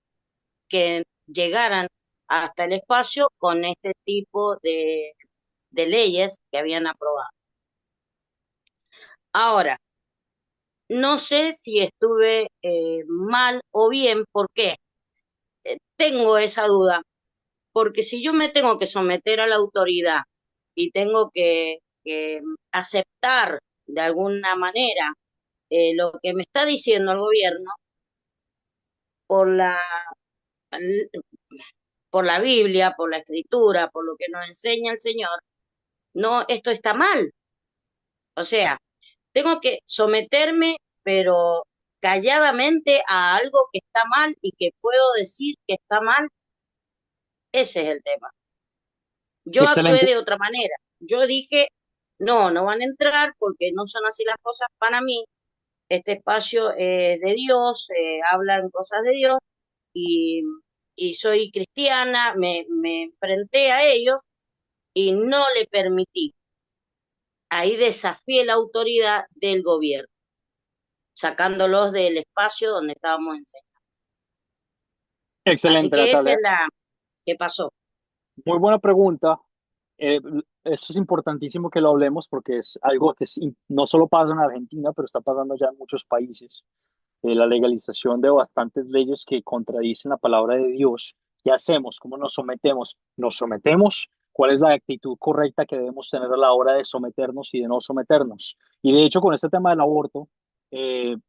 E: que llegaran hasta el espacio con este tipo de leyes que habían aprobado. Ahora, no sé si estuve mal o bien, ¿por qué? Tengo esa duda, porque si yo me tengo que someter a la autoridad y tengo que aceptar de alguna manera lo que me está diciendo el gobierno por por la Biblia, por la Escritura, por lo que nos enseña el Señor, no, esto está mal. O sea, tengo que someterme, pero calladamente a algo que está mal y que puedo decir que está mal. Ese es el tema. Yo actué
A: Excelente,
E: de otra manera. Yo dije, no van a entrar porque no son así las cosas para mí. Este espacio de Dios, hablan cosas de Dios y, y soy cristiana, me enfrenté a ellos y no le permití. Ahí desafié la autoridad del gobierno, sacándolos del espacio donde estábamos enseñando. Así
A: excelente,
E: que esa
A: Natalia.
E: es la que pasó.
A: Muy buena pregunta. Eh, Eso es importantísimo que lo hablemos porque es algo que no solo pasa en Argentina, pero está pasando ya en muchos países. La legalización de bastantes leyes que contradicen la palabra de Dios. ¿Qué hacemos? ¿Cómo nos sometemos? ¿Nos sometemos? ¿Cuál es la actitud correcta que debemos tener a la hora de someternos y de no someternos? Y de hecho, con este tema del aborto,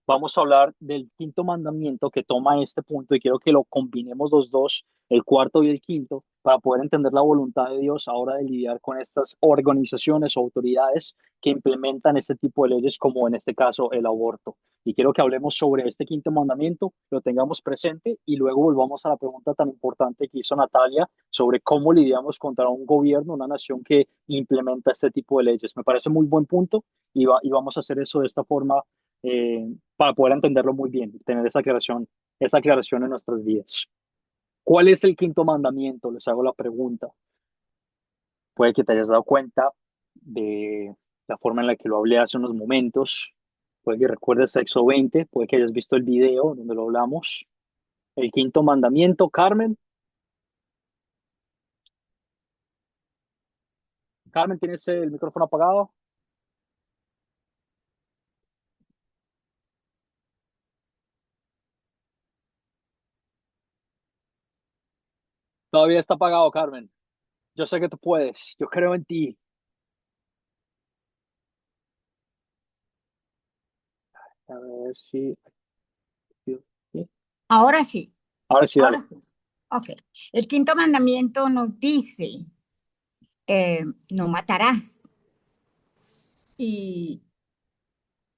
A: vamos a hablar del quinto mandamiento que toma este punto y quiero que lo combinemos los dos, el cuarto y el quinto, para poder entender la voluntad de Dios a la hora de lidiar con estas organizaciones o autoridades que implementan este tipo de leyes, como en este caso el aborto. Y quiero que hablemos sobre este quinto mandamiento, lo tengamos presente y luego volvamos a la pregunta tan importante que hizo Natalia sobre cómo lidiamos contra un gobierno, una nación que implementa este tipo de leyes. Me parece muy buen punto y vamos a hacer eso de esta forma para poder entenderlo muy bien, tener esa aclaración en nuestras vidas. ¿Cuál es el quinto mandamiento? Les hago la pregunta. Puede que te hayas dado cuenta de la forma en la que lo hablé hace unos momentos. Puede que recuerdes Éxodo 20, puede que hayas visto el video donde lo hablamos. El quinto mandamiento, Carmen. Carmen, ¿tienes el micrófono apagado? Todavía está apagado, Carmen. Yo sé que tú puedes. Yo creo en ti. A ver si... ¿sí?
F: Ahora sí,
A: Ahora sí, dale.
F: ahora sí. Ok. El quinto mandamiento nos dice, no matarás. Y,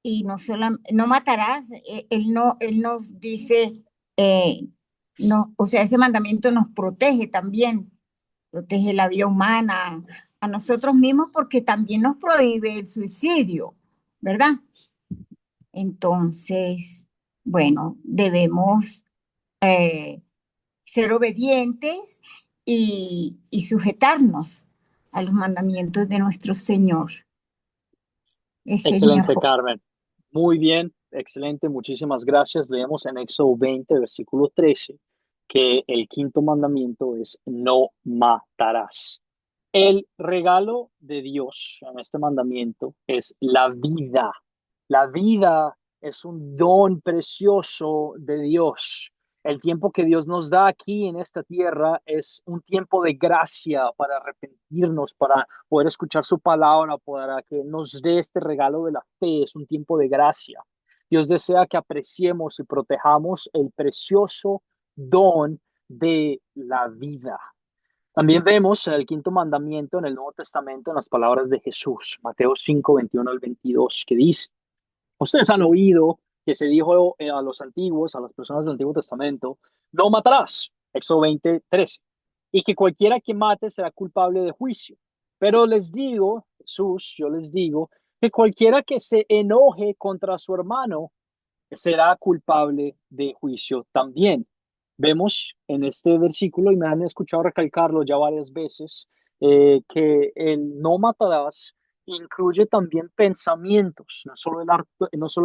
F: y no solo, no matarás, él nos dice, eh, no, o sea, ese mandamiento nos protege también, protege la vida humana, a nosotros mismos, porque también nos prohíbe el suicidio, ¿verdad? Entonces, bueno, debemos eh, ser obedientes y sujetarnos a los mandamientos de nuestro Señor. Ese es mi
A: Excelente,
F: aporte.
A: Carmen. Muy bien, excelente, muchísimas gracias. Leemos en Éxodo 20, versículo 13, que el quinto mandamiento es no matarás. El regalo de Dios en este mandamiento es la vida. La vida es un don precioso de Dios. El tiempo que Dios nos da aquí en esta tierra es un tiempo de gracia para arrepentirnos, para poder escuchar su palabra, para que nos dé este regalo de la fe. Es un tiempo de gracia. Dios desea que apreciemos y protejamos el precioso don de la vida. También vemos en el quinto mandamiento en el Nuevo Testamento en las palabras de Jesús, Mateo 5, 21 al 22, que dice: ustedes han oído que se dijo a los antiguos, a las personas del Antiguo Testamento, no matarás, Éxodo 20:13, y que cualquiera que mate será culpable de juicio. Pero les digo, Jesús, yo les digo, que cualquiera que se enoje contra su hermano será culpable de juicio también. Vemos en este versículo, y me han escuchado recalcarlo ya varias veces, que el no matarás incluye también pensamientos, no solo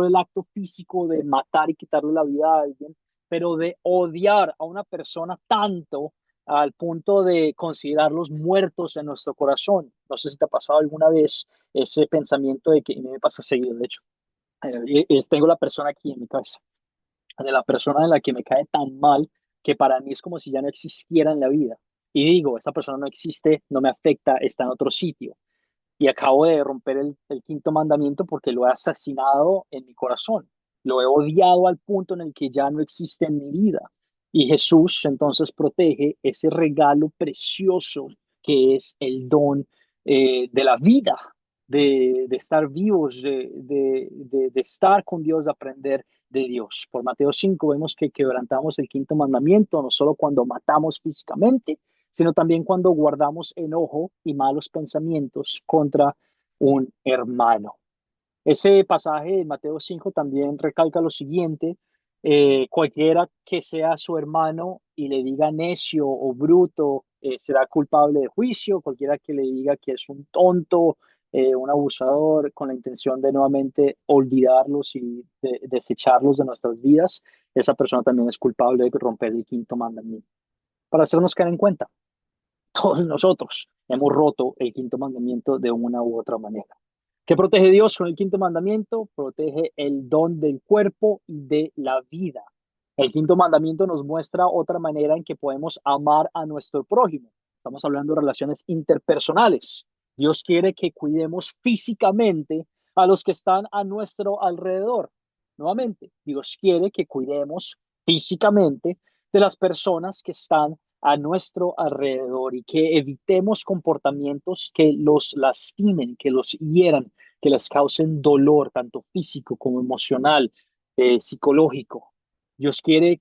A: el acto físico de matar y quitarle la vida a alguien, pero de odiar a una persona tanto al punto de considerarlos muertos en nuestro corazón. No sé si te ha pasado alguna vez ese pensamiento de que, y me pasa seguido, de hecho, tengo la persona aquí en mi cabeza, de la persona en la que me cae tan mal que para mí es como si ya no existiera en la vida. Y digo, esta persona no existe, no me afecta, está en otro sitio. Y acabo de romper el quinto mandamiento porque lo he asesinado en mi corazón. Lo he odiado al punto en el que ya no existe en mi vida. Y Jesús entonces protege ese regalo precioso que es el don de la vida, de estar vivos, de estar con Dios, de aprender de Dios. Por Mateo 5 vemos que quebrantamos el quinto mandamiento, no solo cuando matamos físicamente, sino también cuando guardamos enojo y malos pensamientos contra un hermano. Ese pasaje de Mateo 5 también recalca lo siguiente: cualquiera que sea su hermano y le diga necio o bruto, será culpable de juicio. Cualquiera que le diga que es un tonto, un abusador, con la intención de nuevamente olvidarlos y desecharlos de nuestras vidas, esa persona también es culpable de romper el quinto mandamiento. Para hacernos caer en cuenta, todos nosotros hemos roto el quinto mandamiento de una u otra manera. ¿Qué protege Dios con el quinto mandamiento? Protege el don del cuerpo y de la vida. El quinto mandamiento nos muestra otra manera en que podemos amar a nuestro prójimo. Estamos hablando de relaciones interpersonales. Dios quiere que cuidemos físicamente a los que están a nuestro alrededor. Nuevamente, Dios quiere que cuidemos físicamente de las personas que están a nuestro alrededor y que evitemos comportamientos que los lastimen, que los hieran, que les causen dolor, tanto físico como emocional, psicológico. Dios quiere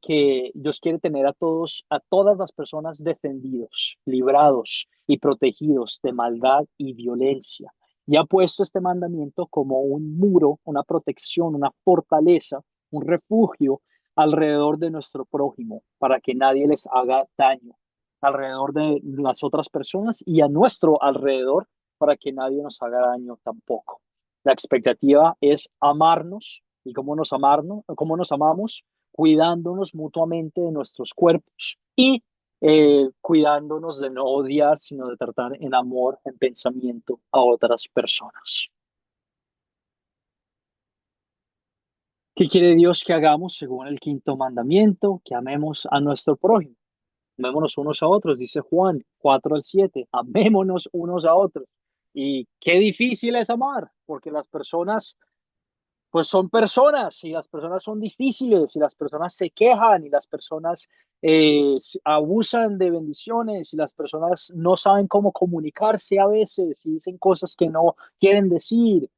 A: tener a todas las personas defendidos, librados y protegidos de maldad y violencia. Y ha puesto este mandamiento como un muro, una protección, una fortaleza, un refugio alrededor de nuestro prójimo para que nadie les haga daño, alrededor de las otras personas y a nuestro alrededor para que nadie nos haga daño tampoco. La expectativa es amarnos. ¿Y cómo nos amamos? Cuidándonos mutuamente de nuestros cuerpos y cuidándonos de no odiar, sino de tratar en amor, en pensamiento a otras personas. ¿Qué quiere Dios que hagamos según el quinto mandamiento? Que amemos a nuestro prójimo. Amémonos unos a otros, dice Juan 4:7. Amémonos unos a otros. Y qué difícil es amar, porque las personas pues son personas y las personas son difíciles y las personas se quejan y las personas abusan de bendiciones y las personas no saben cómo comunicarse a veces y dicen cosas que no quieren decir,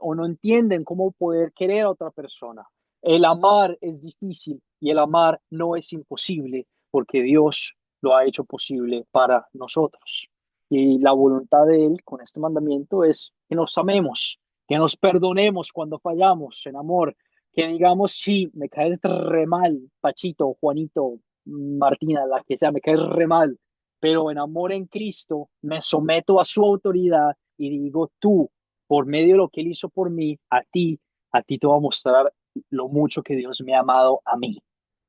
A: o no entienden cómo poder querer a otra persona. El amar es difícil y el amar no es imposible porque Dios lo ha hecho posible para nosotros. Y la voluntad de Él con este mandamiento es que nos amemos, que nos perdonemos cuando fallamos en amor, que digamos, sí, me caes re mal, Pachito, Juanito, Martina, la que sea, me caes re mal, pero en amor en Cristo me someto a su autoridad y digo, tú, por medio de lo que Él hizo por mí, a ti te voy a mostrar lo mucho que Dios me ha amado a mí.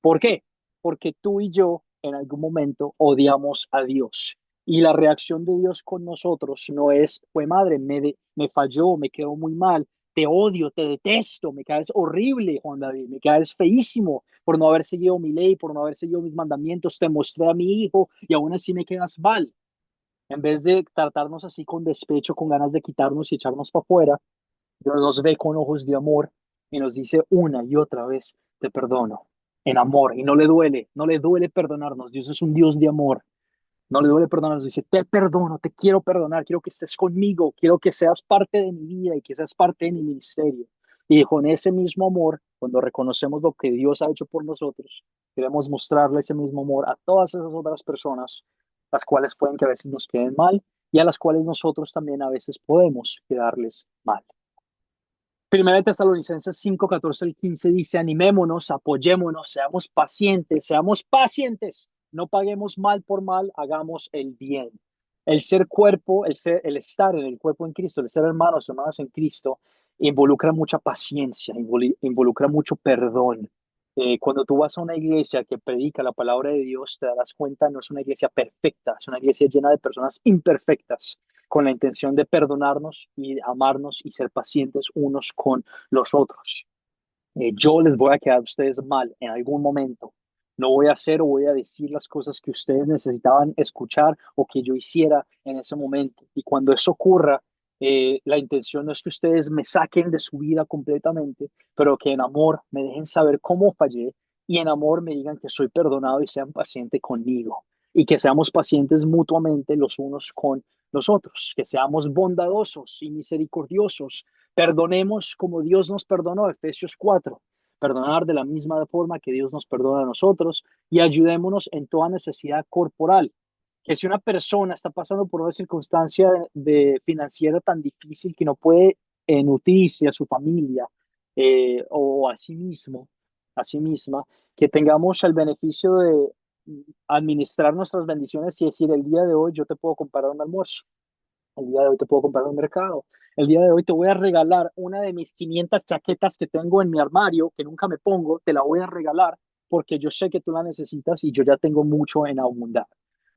A: ¿Por qué? Porque tú y yo en algún momento odiamos a Dios. Y la reacción de Dios con nosotros no es, fue madre, me falló, me quedó muy mal, te odio, te detesto, me caes horrible, Juan David, me caes feísimo por no haber seguido mi ley, por no haber seguido mis mandamientos, te mostré a mi hijo y aún así me quedas mal. En vez de tratarnos así con despecho, con ganas de quitarnos y echarnos para afuera, Dios nos ve con ojos de amor y nos dice una y otra vez, te perdono, en amor. Y no le duele perdonarnos. Dios es un Dios de amor. No le duele perdonarnos. Dice, te perdono, te quiero perdonar, quiero que estés conmigo, quiero que seas parte de mi vida y que seas parte de mi ministerio. Y con ese mismo amor, cuando reconocemos lo que Dios ha hecho por nosotros, queremos mostrarle ese mismo amor a todas esas otras personas, las cuales pueden que a veces nos queden mal y a las cuales nosotros también a veces podemos quedarles mal. Primera de Tesalonicenses 5, 14 al 15 dice, animémonos, apoyémonos, seamos pacientes, no paguemos mal por mal, hagamos el bien. El ser cuerpo, el estar en el cuerpo en Cristo, el ser hermanos, hermanas en Cristo, involucra mucha paciencia, involucra mucho perdón. Cuando tú vas a una iglesia que predica la palabra de Dios, te darás cuenta, no es una iglesia perfecta, es una iglesia llena de personas imperfectas con la intención de perdonarnos y amarnos y ser pacientes unos con los otros. Yo les voy a quedar a ustedes mal en algún momento. No voy a hacer o voy a decir las cosas que ustedes necesitaban escuchar o que yo hiciera en ese momento. Y cuando eso ocurra, la intención no es que ustedes me saquen de su vida completamente, pero que en amor me dejen saber cómo fallé y en amor me digan que soy perdonado y sean pacientes conmigo. Y que seamos pacientes mutuamente los unos con los otros, que seamos bondadosos y misericordiosos. Perdonemos como Dios nos perdonó, Efesios 4. Perdonar de la misma forma que Dios nos perdona a nosotros y ayudémonos en toda necesidad corporal. Que si una persona está pasando por una circunstancia financiera tan difícil que no puede nutrirse a su familia o a sí misma, que tengamos el beneficio de administrar nuestras bendiciones y decir, el día de hoy yo te puedo comprar un almuerzo. El día de hoy te puedo comprar un mercado. El día de hoy te voy a regalar una de mis 500 chaquetas que tengo en mi armario, que nunca me pongo, te la voy a regalar porque yo sé que tú la necesitas y yo ya tengo mucho en abundar.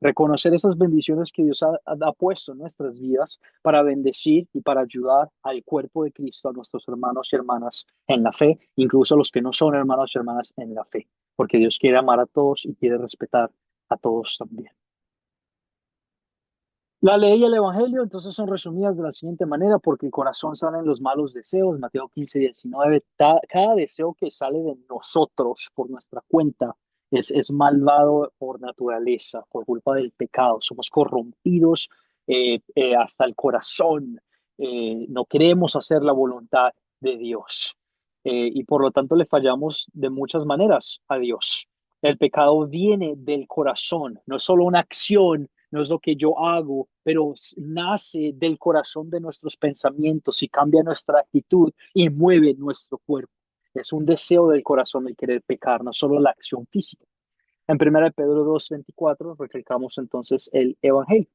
A: Reconocer esas bendiciones que Dios ha puesto en nuestras vidas para bendecir y para ayudar al cuerpo de Cristo, a nuestros hermanos y hermanas en la fe, incluso a los que no son hermanos y hermanas en la fe, porque Dios quiere amar a todos y quiere respetar a todos también. La ley y el evangelio entonces son resumidas de la siguiente manera, porque el corazón salen los malos deseos, Mateo 15, 19, cada deseo que sale de nosotros por nuestra cuenta es malvado por naturaleza, por culpa del pecado, somos corrompidos hasta el corazón, no queremos hacer la voluntad de Dios y por lo tanto le fallamos de muchas maneras a Dios. El pecado viene del corazón, no es solo una acción, no es lo que yo hago, pero nace del corazón de nuestros pensamientos y cambia nuestra actitud y mueve nuestro cuerpo. Es un deseo del corazón el querer pecar, no solo la acción física. En 1 Pedro 2:24 recalcamos entonces el evangelio.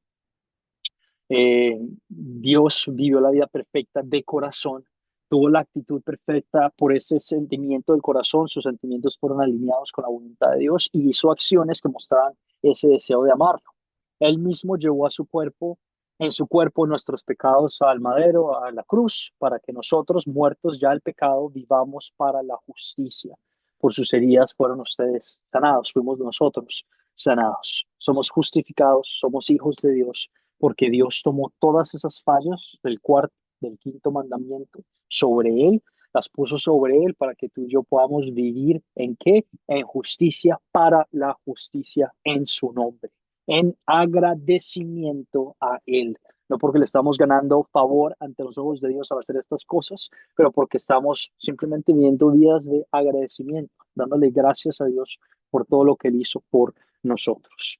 A: Dios vivió la vida perfecta de corazón, tuvo la actitud perfecta por ese sentimiento del corazón, sus sentimientos fueron alineados con la voluntad de Dios y hizo acciones que mostraban ese deseo de amarlo. Él mismo llevó a su cuerpo, en su cuerpo nuestros pecados al madero, a la cruz, para que nosotros, muertos ya al pecado, vivamos para la justicia. Por sus heridas fueron ustedes sanados, fuimos nosotros sanados. Somos justificados, somos hijos de Dios, porque Dios tomó todas esas fallas del cuarto, del quinto mandamiento sobre él, las puso sobre él para que tú y yo podamos vivir en qué? En justicia para la justicia en su nombre, en agradecimiento a él. No porque le estamos ganando favor ante los ojos de Dios al hacer estas cosas, pero porque estamos simplemente viviendo vidas de agradecimiento, dándole gracias a Dios por todo lo que él hizo por nosotros.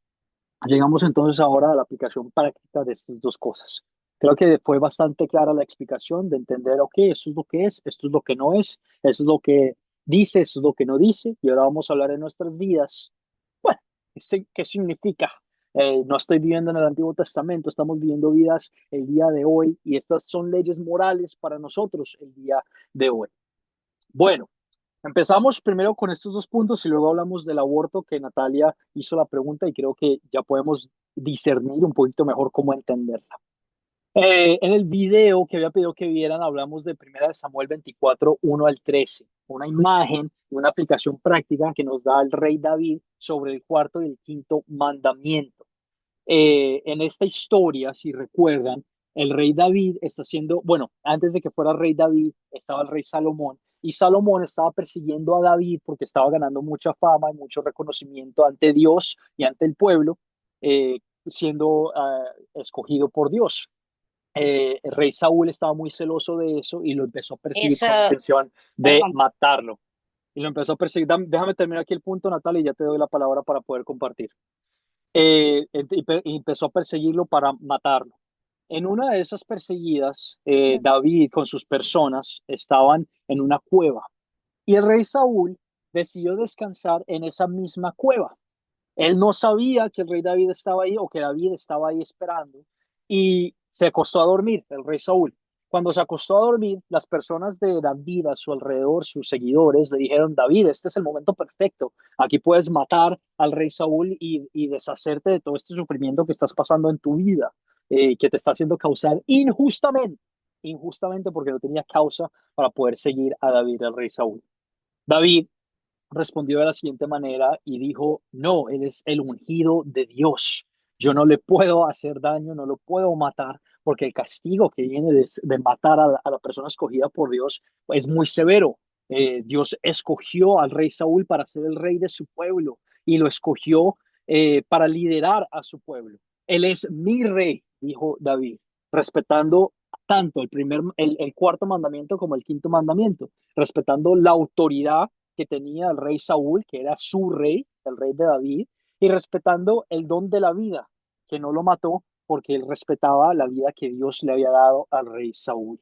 A: Llegamos entonces ahora a la aplicación práctica de estas dos cosas. Creo que fue bastante clara la explicación de entender, ok, esto es lo que es, esto es lo que no es, esto es lo que dice, esto es lo que no dice, y ahora vamos a hablar en nuestras vidas. Bueno, ¿qué significa? No estoy viviendo en el Antiguo Testamento, estamos viviendo vidas el día de hoy, y estas son leyes morales para nosotros el día de hoy. Bueno, empezamos primero con estos dos puntos y luego hablamos del aborto que Natalia hizo la pregunta y creo que ya podemos discernir un poquito mejor cómo entenderla. En el video que había pedido que vieran, hablamos de 1 Samuel 24, 1 al 13, una imagen, una aplicación práctica que nos da el rey David sobre el cuarto y el quinto mandamiento. En esta historia, si recuerdan, el rey David está siendo, bueno, antes de que fuera rey David, estaba el rey Salomón, y Salomón estaba persiguiendo a David porque estaba ganando mucha fama y mucho reconocimiento ante Dios y ante el pueblo, siendo escogido por Dios. El rey Saúl estaba muy celoso de eso y lo empezó a perseguir con la
E: Esa,
A: intención de
E: perdón,
A: matarlo. Y lo empezó a perseguir. Déjame terminar aquí el punto, Natalia, y ya te doy la palabra para poder compartir. Y empezó a perseguirlo para matarlo. En una de esas perseguidas, David con sus personas estaban en una cueva y el rey Saúl decidió descansar en esa misma cueva. Él no sabía que el rey David estaba ahí o que David estaba ahí esperando y se acostó a dormir, el rey Saúl. Cuando se acostó a dormir, las personas de David a su alrededor, sus seguidores, le dijeron: David, este es el momento perfecto. Aquí puedes matar al rey Saúl y deshacerte de todo este sufrimiento que estás pasando en tu vida, que te está haciendo causar injustamente porque no tenía causa para poder seguir a David, el rey Saúl. David respondió de la siguiente manera y dijo: no, él es el ungido de Dios. Yo no le puedo hacer daño, no lo puedo matar, porque el castigo que viene de matar a la persona escogida por Dios es muy severo. Dios escogió al rey Saúl para ser el rey de su pueblo y lo escogió para liderar a su pueblo. Él es mi rey, dijo David, respetando tanto el cuarto mandamiento como el quinto mandamiento, respetando la autoridad que tenía el rey Saúl, que era su rey, el rey de David, y respetando el don de la vida, que no lo mató porque él respetaba la vida que Dios le había dado al rey Saúl.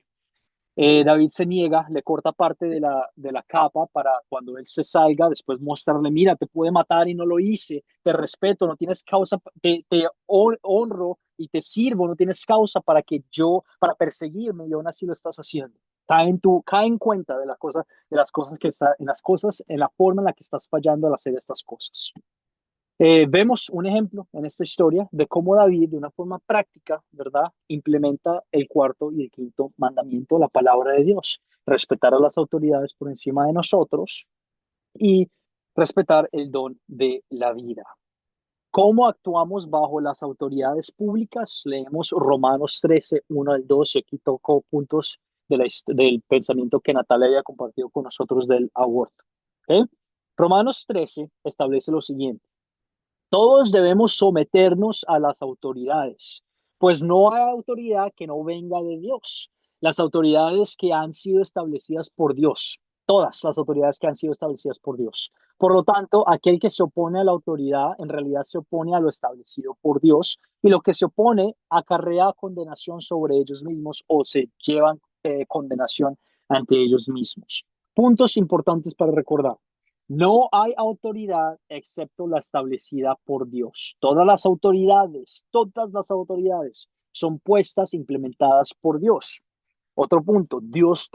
A: David se niega, le corta parte de la capa para cuando él se salga, después mostrarle: mira, te pude matar y no lo hice, te respeto, no tienes causa, te honro y te sirvo, no tienes causa para perseguirme y aún así lo estás haciendo. Cae en cuenta de de las cosas en la forma en la que estás fallando al hacer estas cosas. Vemos un ejemplo en esta historia de cómo David, de una forma práctica, ¿verdad?, implementa el cuarto y el quinto mandamiento, la palabra de Dios: respetar a las autoridades por encima de nosotros y respetar el don de la vida. ¿Cómo actuamos bajo las autoridades públicas? Leemos Romanos 13, 1 al 2, y aquí toco puntos del pensamiento que Natalia había compartido con nosotros del aborto. ¿Ok? Romanos 13 establece lo siguiente: todos debemos someternos a las autoridades, pues no hay autoridad que no venga de Dios. Las autoridades que han sido establecidas por Dios, todas las autoridades que han sido establecidas por Dios. Por lo tanto, aquel que se opone a la autoridad en realidad se opone a lo establecido por Dios, y lo que se opone acarrea condenación sobre ellos mismos o se llevan condenación ante ellos mismos. Puntos importantes para recordar: no hay autoridad excepto la establecida por Dios. Todas las autoridades son puestas, implementadas por Dios. Otro punto: Dios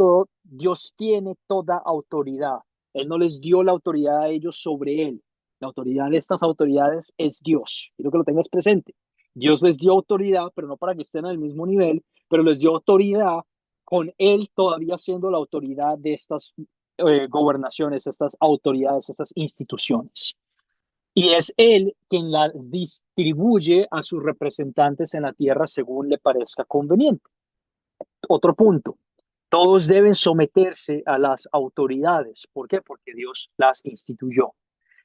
A: tiene toda autoridad. Él no les dio la autoridad a ellos sobre él. La autoridad de estas autoridades es Dios. Quiero que lo tengas presente. Dios les dio autoridad, pero no para que estén al mismo nivel, pero les dio autoridad con él todavía siendo la autoridad de estas gobernaciones, estas autoridades, estas instituciones. Y es él quien las distribuye a sus representantes en la tierra según le parezca conveniente. Otro punto: todos deben someterse a las autoridades. ¿Por qué? Porque Dios las instituyó.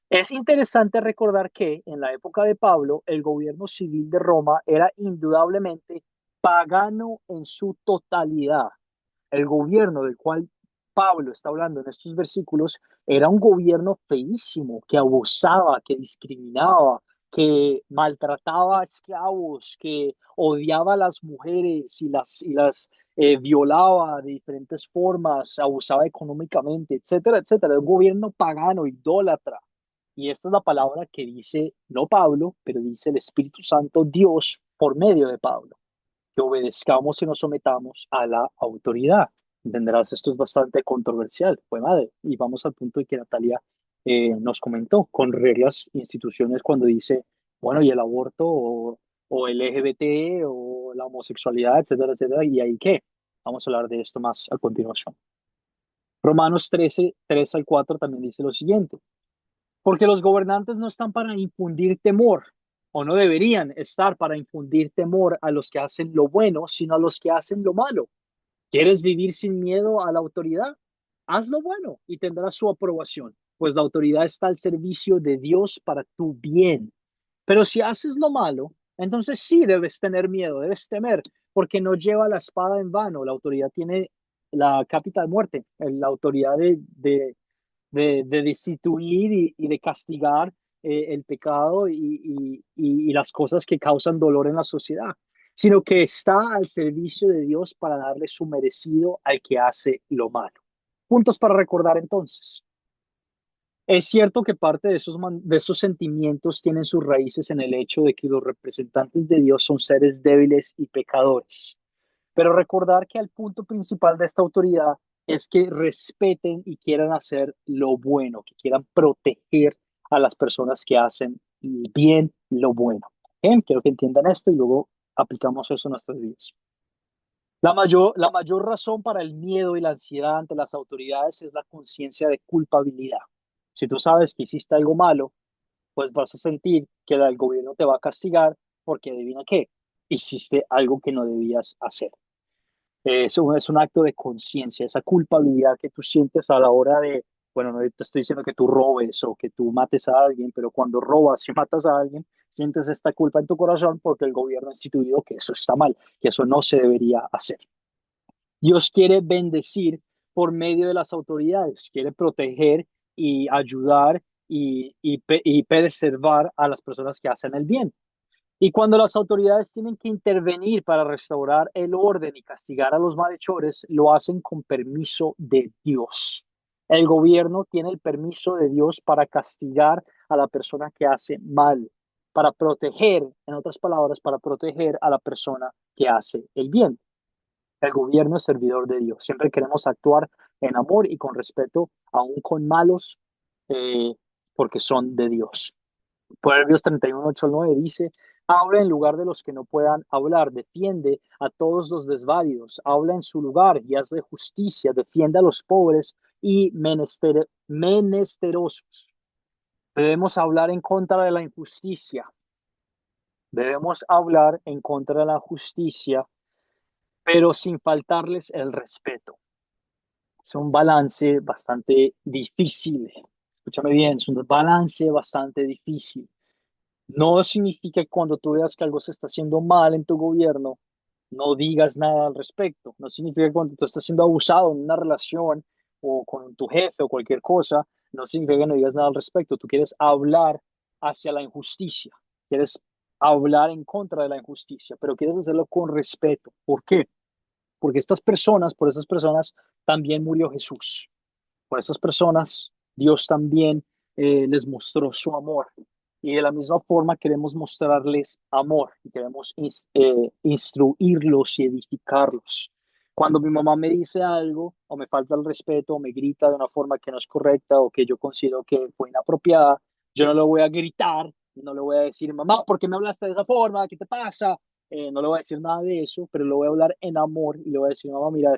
A: Es interesante recordar que en la época de Pablo, el gobierno civil de Roma era indudablemente pagano en su totalidad. El gobierno del cual Pablo está hablando en estos versículos era un gobierno feísimo, que abusaba, que discriminaba, que maltrataba a esclavos, que odiaba a las mujeres y las violaba de diferentes formas, abusaba económicamente, etcétera, etcétera. Era un gobierno pagano, idólatra. Y esta es la palabra que dice no Pablo, pero dice el Espíritu Santo, Dios, por medio de Pablo: que obedezcamos y nos sometamos a la autoridad. Entenderás, esto es bastante controversial, fue madre. Y vamos al punto de que Natalia nos comentó, con reglas, instituciones, cuando dice: bueno, ¿y el aborto? o el LGBT, o la homosexualidad, etcétera, etcétera. ¿Y ahí qué? Vamos a hablar de esto más a continuación. Romanos 13, 3 al 4 también dice lo siguiente. Porque los gobernantes no están para infundir temor, o no deberían estar para infundir temor a los que hacen lo bueno, sino a los que hacen lo malo. ¿Quieres vivir sin miedo a la autoridad? Haz lo bueno y tendrás su aprobación, pues la autoridad está al servicio de Dios para tu bien. Pero si haces lo malo, entonces sí debes tener miedo, debes temer, porque no lleva la espada en vano. La autoridad tiene la capital muerte, la autoridad de destituir y de castigar el pecado y las cosas que causan dolor en la sociedad, sino que está al servicio de Dios para darle su merecido al que hace lo malo. Puntos para recordar entonces. Es cierto que parte de esos sentimientos tienen sus raíces en el hecho de que los representantes de Dios son seres débiles y pecadores. Pero recordar que el punto principal de esta autoridad es que respeten y quieran hacer lo bueno, que quieran proteger a las personas que hacen bien lo bueno. ¿Bien? Quiero que entiendan esto y luego aplicamos eso en nuestras vidas. La mayor razón para el miedo y la ansiedad ante las autoridades es la conciencia de culpabilidad. Si tú sabes que hiciste algo malo, pues vas a sentir que el gobierno te va a castigar porque adivina qué, hiciste algo que no debías hacer. Eso es un acto de conciencia, esa culpabilidad que tú sientes a la hora de, bueno, no te estoy diciendo que tú robes o que tú mates a alguien, pero cuando robas y matas a alguien, sientes esta culpa en tu corazón porque el gobierno ha instituido que eso está mal, que eso no se debería hacer. Dios quiere bendecir por medio de las autoridades, quiere proteger y ayudar y preservar a las personas que hacen el bien. Y cuando las autoridades tienen que intervenir para restaurar el orden y castigar a los malhechores, lo hacen con permiso de Dios. El gobierno tiene el permiso de Dios para castigar a la persona que hace mal, para proteger, en otras palabras, para proteger a la persona que hace el bien. El gobierno es servidor de Dios. Siempre queremos actuar en amor y con respeto, aún con malos, eh, porque son de Dios. Proverbios 31, 8 al 9 dice, habla en lugar de los que no puedan hablar, defiende a todos los desválidos, habla en su lugar y hazle justicia, defiende a los pobres y menesterosos. Debemos hablar en contra de la injusticia, debemos hablar en contra de la justicia, pero sin faltarles el respeto. Es un balance bastante difícil. Escúchame bien, es un balance bastante difícil. No significa que cuando tú veas que algo se está haciendo mal en tu gobierno, no digas nada al respecto. No significa que cuando tú estás siendo abusado en una relación o con tu jefe o cualquier cosa, no significa que no digas nada al respecto. Tú quieres hablar hacia la injusticia, quieres hablar en contra de la injusticia, pero quieres hacerlo con respeto. ¿Por qué? Porque por estas personas también murió Jesús. Por estas personas, Dios también les mostró su amor. Y de la misma forma queremos mostrarles amor y queremos instruirlos y edificarlos. Cuando mi mamá me dice algo o me falta el respeto o me grita de una forma que no es correcta o que yo considero que fue inapropiada, yo no le voy a gritar, no le voy a decir, mamá, ¿por qué me hablaste de esa forma? ¿Qué te pasa? No le voy a decir nada de eso, pero le voy a hablar en amor y le voy a decir, mamá, mira,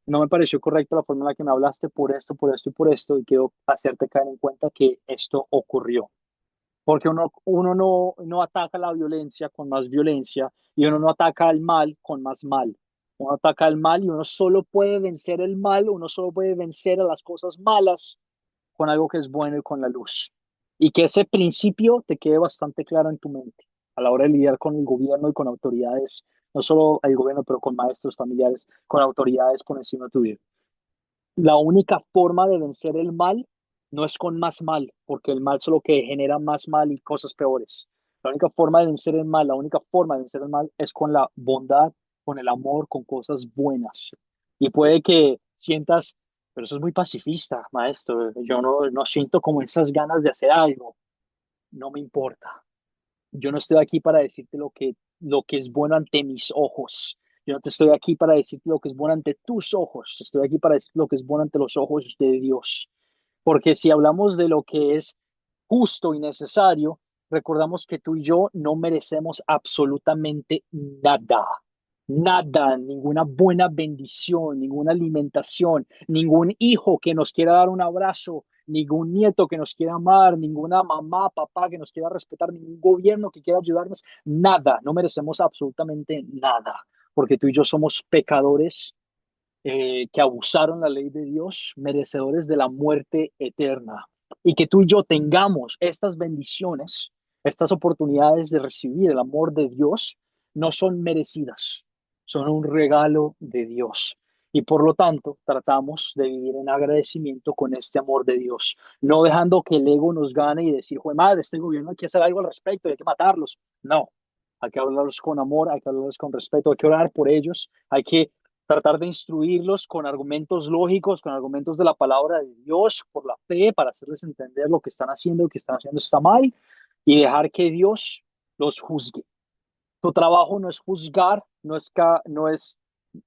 A: no me pareció correcta la forma en la que me hablaste por esto, por esto y por esto, y quiero hacerte caer en cuenta que esto ocurrió. Porque uno no ataca la violencia con más violencia y uno no ataca al mal con más mal. Uno ataca al mal y uno solo puede vencer el mal, uno solo puede vencer a las cosas malas con algo que es bueno y con la luz. Y que ese principio te quede bastante claro en tu mente a la hora de lidiar con el gobierno y con autoridades, no solo el gobierno, pero con maestros, familiares, con autoridades por encima de tu vida. La única forma de vencer el mal no es con más mal, porque el mal solo que genera más mal y cosas peores. La única forma de vencer el mal, la única forma de vencer el mal es con la bondad, con el amor, con cosas buenas. Y puede que sientas, pero eso es muy pacifista, maestro. Yo no siento como esas ganas de hacer algo. No me importa. Yo no estoy aquí para decirte lo que es bueno ante mis ojos. Yo no te estoy aquí para decirte lo que es bueno ante tus ojos. Estoy aquí para decirte lo que es bueno ante los ojos de Dios. Porque si hablamos de lo que es justo y necesario, recordamos que tú y yo no merecemos absolutamente nada. Nada, ninguna buena bendición, ninguna alimentación, ningún hijo que nos quiera dar un abrazo, ningún nieto que nos quiera amar, ninguna mamá, papá que nos quiera respetar, ningún gobierno que quiera ayudarnos, nada, no merecemos absolutamente nada, porque tú y yo somos pecadores que abusaron la ley de Dios, merecedores de la muerte eterna. Y que tú y yo tengamos estas bendiciones, estas oportunidades de recibir el amor de Dios, no son merecidas, son un regalo de Dios. Y por lo tanto, tratamos de vivir en agradecimiento con este amor de Dios, no dejando que el ego nos gane y decir, joder, madre, este gobierno hay que hacer algo al respecto, hay que matarlos. No, hay que hablarlos con amor, hay que hablarlos con respeto, hay que orar por ellos, hay que tratar de instruirlos con argumentos lógicos, con argumentos de la palabra de Dios, por la fe, para hacerles entender lo que están haciendo está mal y dejar que Dios los juzgue. Tu trabajo no es juzgar, no es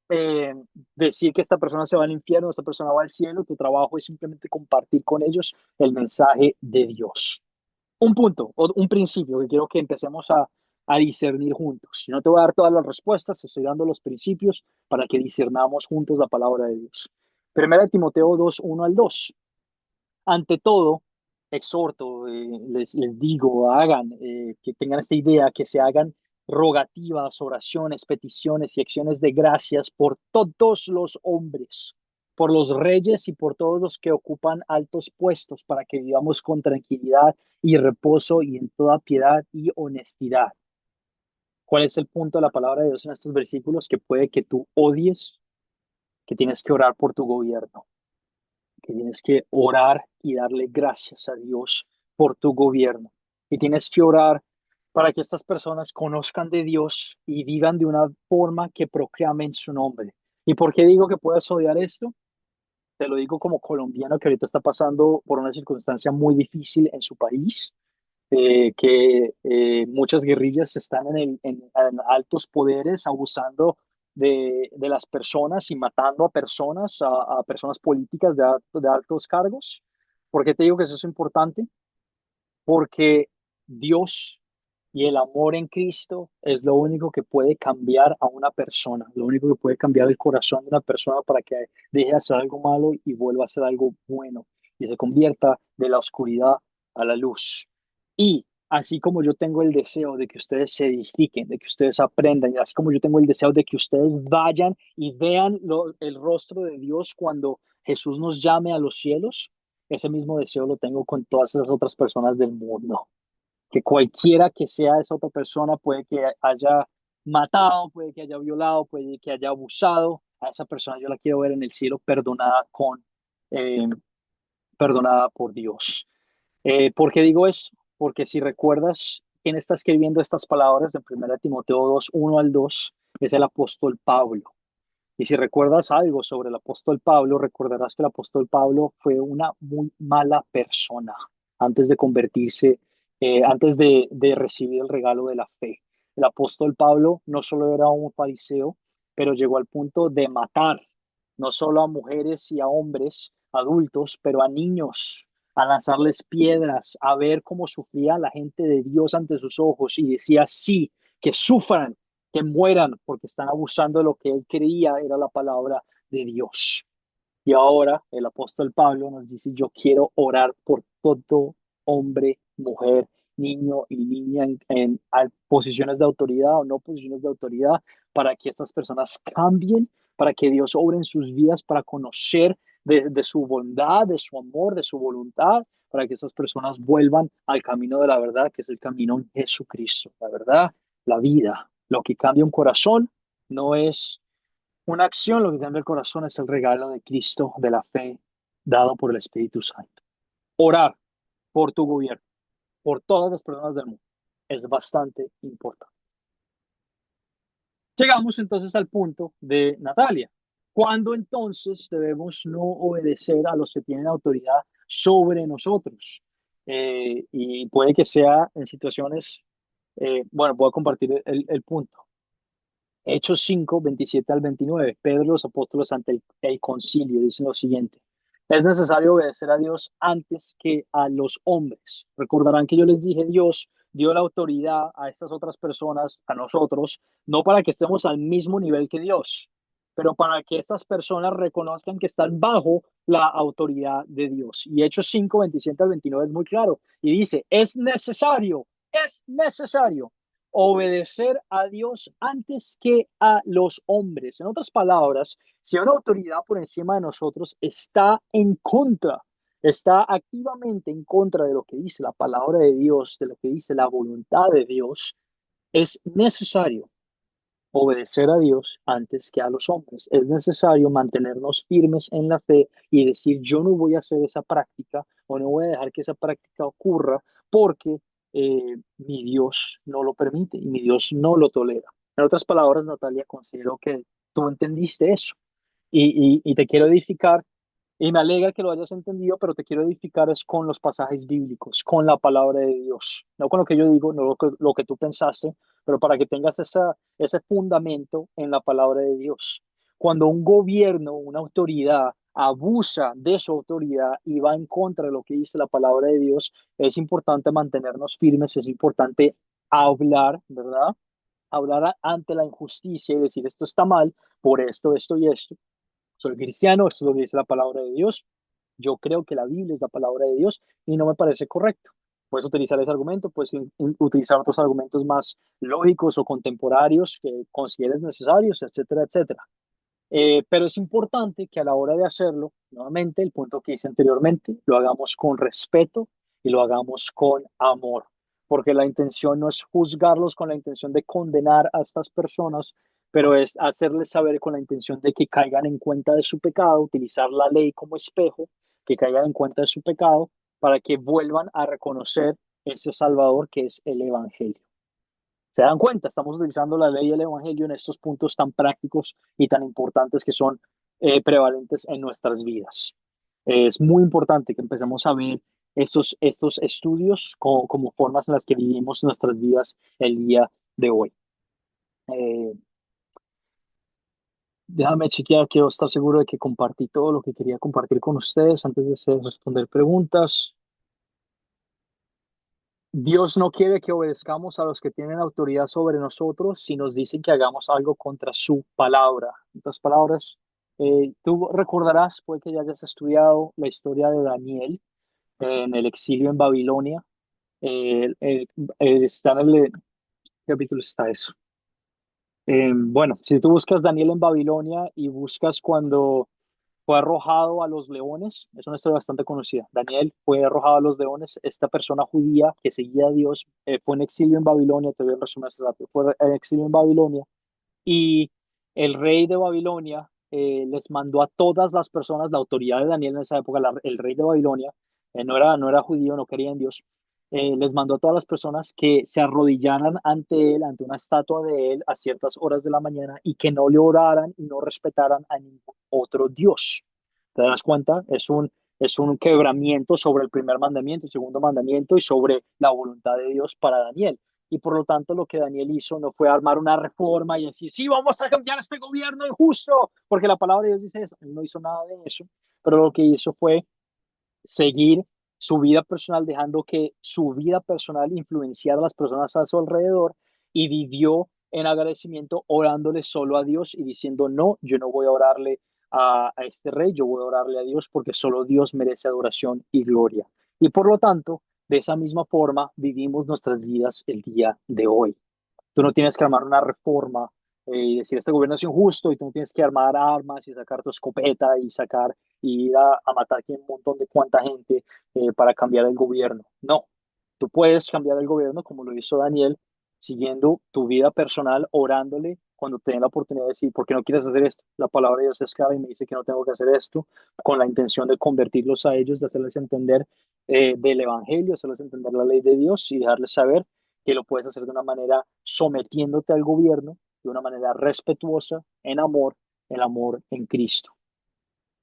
A: eh, decir que esta persona se va al infierno, esta persona va al cielo. Tu trabajo es simplemente compartir con ellos el mensaje de Dios. Un punto, o un principio que quiero que empecemos a discernir juntos. Si no te voy a dar todas las respuestas, te estoy dando los principios para que discernamos juntos la palabra de Dios. Primera de Timoteo 2, 1 al 2. Ante todo, exhorto, les digo, hagan, que tengan esta idea, que se hagan rogativas, oraciones, peticiones y acciones de gracias por todos los hombres, por los reyes y por todos los que ocupan altos puestos, para que vivamos con tranquilidad y reposo y en toda piedad y honestidad. ¿Cuál es el punto de la palabra de Dios en estos versículos? Que puede que tú odies, que tienes que orar por tu gobierno, que tienes que orar y darle gracias a Dios por tu gobierno. Y tienes que orar para que estas personas conozcan de Dios y digan de una forma que proclamen su nombre. ¿Y por qué digo que puedes odiar esto? Te lo digo como colombiano que ahorita está pasando por una circunstancia muy difícil en su país, que muchas guerrillas están en altos poderes abusando de las personas y matando a personas políticas de altos cargos. ¿Por qué te digo que eso es importante? Porque Dios y el amor en Cristo es lo único que puede cambiar a una persona, lo único que puede cambiar el corazón de una persona para que deje de hacer algo malo y vuelva a hacer algo bueno y se convierta de la oscuridad a la luz. Y así como yo tengo el deseo de que ustedes se edifiquen, de que ustedes aprendan, y así como yo tengo el deseo de que ustedes vayan y vean el rostro de Dios cuando Jesús nos llame a los cielos, ese mismo deseo lo tengo con todas las otras personas del mundo. Que cualquiera que sea esa otra persona, puede que haya matado, puede que haya violado, puede que haya abusado, a esa persona yo la quiero ver en el cielo eh, perdonada por Dios. ¿Por qué digo eso? Porque si recuerdas quién está escribiendo estas palabras de 1 Timoteo 2, 1 al 2, es el apóstol Pablo. Y si recuerdas algo sobre el apóstol Pablo, recordarás que el apóstol Pablo fue una muy mala persona antes de convertirse, antes de recibir el regalo de la fe. El apóstol Pablo no solo era un fariseo, pero llegó al punto de matar no solo a mujeres y a hombres adultos, pero a niños, a lanzarles piedras, a ver cómo sufría la gente de Dios ante sus ojos y decía, sí, que sufran, que mueran porque están abusando de lo que él creía era la palabra de Dios. Y ahora el apóstol Pablo nos dice, yo quiero orar por todo hombre, mujer, niño y niña en posiciones de autoridad o no posiciones de autoridad, para que estas personas cambien, para que Dios obre en sus vidas, para conocer de su bondad, de su amor, de su voluntad, para que estas personas vuelvan al camino de la verdad, que es el camino en Jesucristo. La verdad, la vida. Lo que cambia un corazón no es una acción, lo que cambia el corazón es el regalo de Cristo, de la fe, dado por el Espíritu Santo. Orar por tu gobierno, por todas las personas del mundo, es bastante importante. Llegamos entonces al punto de Natalia. ¿Cuándo entonces debemos no obedecer a los que tienen autoridad sobre nosotros? Y puede que sea en situaciones, bueno, voy a compartir el punto. Hechos 5, 27 al 29. Pedro y los apóstoles ante el concilio dicen lo siguiente. Es necesario obedecer a Dios antes que a los hombres. Recordarán que yo les dije, Dios dio la autoridad a estas otras personas, a nosotros, no para que estemos al mismo nivel que Dios, pero para que estas personas reconozcan que están bajo la autoridad de Dios. Y Hechos 5, 27 al 29 es muy claro. Y dice, es necesario obedecer a Dios antes que a los hombres. En otras palabras, si una autoridad por encima de nosotros está activamente en contra de lo que dice la palabra de Dios, de lo que dice la voluntad de Dios, es necesario obedecer a Dios antes que a los hombres. Es necesario mantenernos firmes en la fe y decir, yo no voy a hacer esa práctica o no voy a dejar que esa práctica ocurra porque mi Dios no lo permite y mi Dios no lo tolera. En otras palabras, Natalia, considero que tú entendiste eso y te quiero edificar y me alegra que lo hayas entendido, pero te quiero edificar es con los pasajes bíblicos, con la palabra de Dios, no con lo que yo digo, no lo que tú pensaste, pero para que tengas ese fundamento en la palabra de Dios. Cuando un gobierno, una autoridad abusa de su autoridad y va en contra de lo que dice la palabra de Dios, es importante mantenernos firmes, es importante hablar, ¿verdad? Hablar ante la injusticia y decir esto está mal por esto, esto y esto. Soy cristiano, esto es lo que dice la palabra de Dios. Yo creo que la Biblia es la palabra de Dios y no me parece correcto. Puedes utilizar ese argumento, puedes utilizar otros argumentos más lógicos o contemporáneos que consideres necesarios, etcétera, etcétera. Pero es importante que a la hora de hacerlo, nuevamente, el punto que hice anteriormente, lo hagamos con respeto y lo hagamos con amor, porque la intención no es juzgarlos con la intención de condenar a estas personas, pero es hacerles saber con la intención de que caigan en cuenta de su pecado, utilizar la ley como espejo, que caigan en cuenta de su pecado, para que vuelvan a reconocer ese Salvador que es el Evangelio. ¿Se dan cuenta? Estamos utilizando la ley y el evangelio en estos puntos tan prácticos y tan importantes que son prevalentes en nuestras vidas. Es muy importante que empecemos a ver estos estudios como formas en las que vivimos nuestras vidas el día de hoy. Eh, Déjame chequear, quiero estar seguro de que compartí todo lo que quería compartir con ustedes antes de responder preguntas. Dios no quiere que obedezcamos a los que tienen autoridad sobre nosotros si nos dicen que hagamos algo contra su palabra. En otras palabras, tú recordarás, puede que ya hayas estudiado la historia de Daniel en el exilio en Babilonia. Está en ¿qué capítulo está eso? Bueno, si tú buscas Daniel en Babilonia y buscas cuando fue arrojado a los leones, es una historia bastante conocida. Daniel fue arrojado a los leones, esta persona judía que seguía a Dios fue en exilio en Babilonia, te voy a resumir rápido, fue en exilio en Babilonia y el rey de Babilonia les mandó a todas las personas, la autoridad de Daniel en esa época, el rey de Babilonia, no era judío, no creía en Dios, les mandó a todas las personas que se arrodillaran ante él, ante una estatua de él a ciertas horas de la mañana y que no le oraran y no respetaran a ningún otro Dios. ¿Te das cuenta? Es un quebramiento sobre el primer mandamiento, el segundo mandamiento y sobre la voluntad de Dios para Daniel. Y por lo tanto lo que Daniel hizo no fue armar una reforma y decir, sí, vamos a cambiar este gobierno injusto, porque la palabra de Dios dice eso. Él no hizo nada de eso, pero lo que hizo fue seguir su vida personal, dejando que su vida personal influenciara a las personas a su alrededor y vivió en agradecimiento orándole solo a Dios y diciendo, no, yo no voy a orarle a este rey, yo voy a orarle a Dios porque solo Dios merece adoración y gloria. Y por lo tanto, de esa misma forma vivimos nuestras vidas el día de hoy. Tú no tienes que armar una reforma y decir este gobierno es injusto y tú no tienes que armar armas y sacar tu escopeta y sacar y ir a matar aquí un montón de cuanta gente para cambiar el gobierno. No, tú puedes cambiar el gobierno como lo hizo Daniel, siguiendo tu vida personal, orándole cuando te den la oportunidad de decir, ¿por qué no quieres hacer esto? La palabra de Dios es clara y me dice que no tengo que hacer esto, con la intención de convertirlos a ellos, de hacerles entender del Evangelio, hacerles entender la ley de Dios y dejarles saber que lo puedes hacer de una manera sometiéndote al gobierno, de una manera respetuosa, en amor, el amor en Cristo.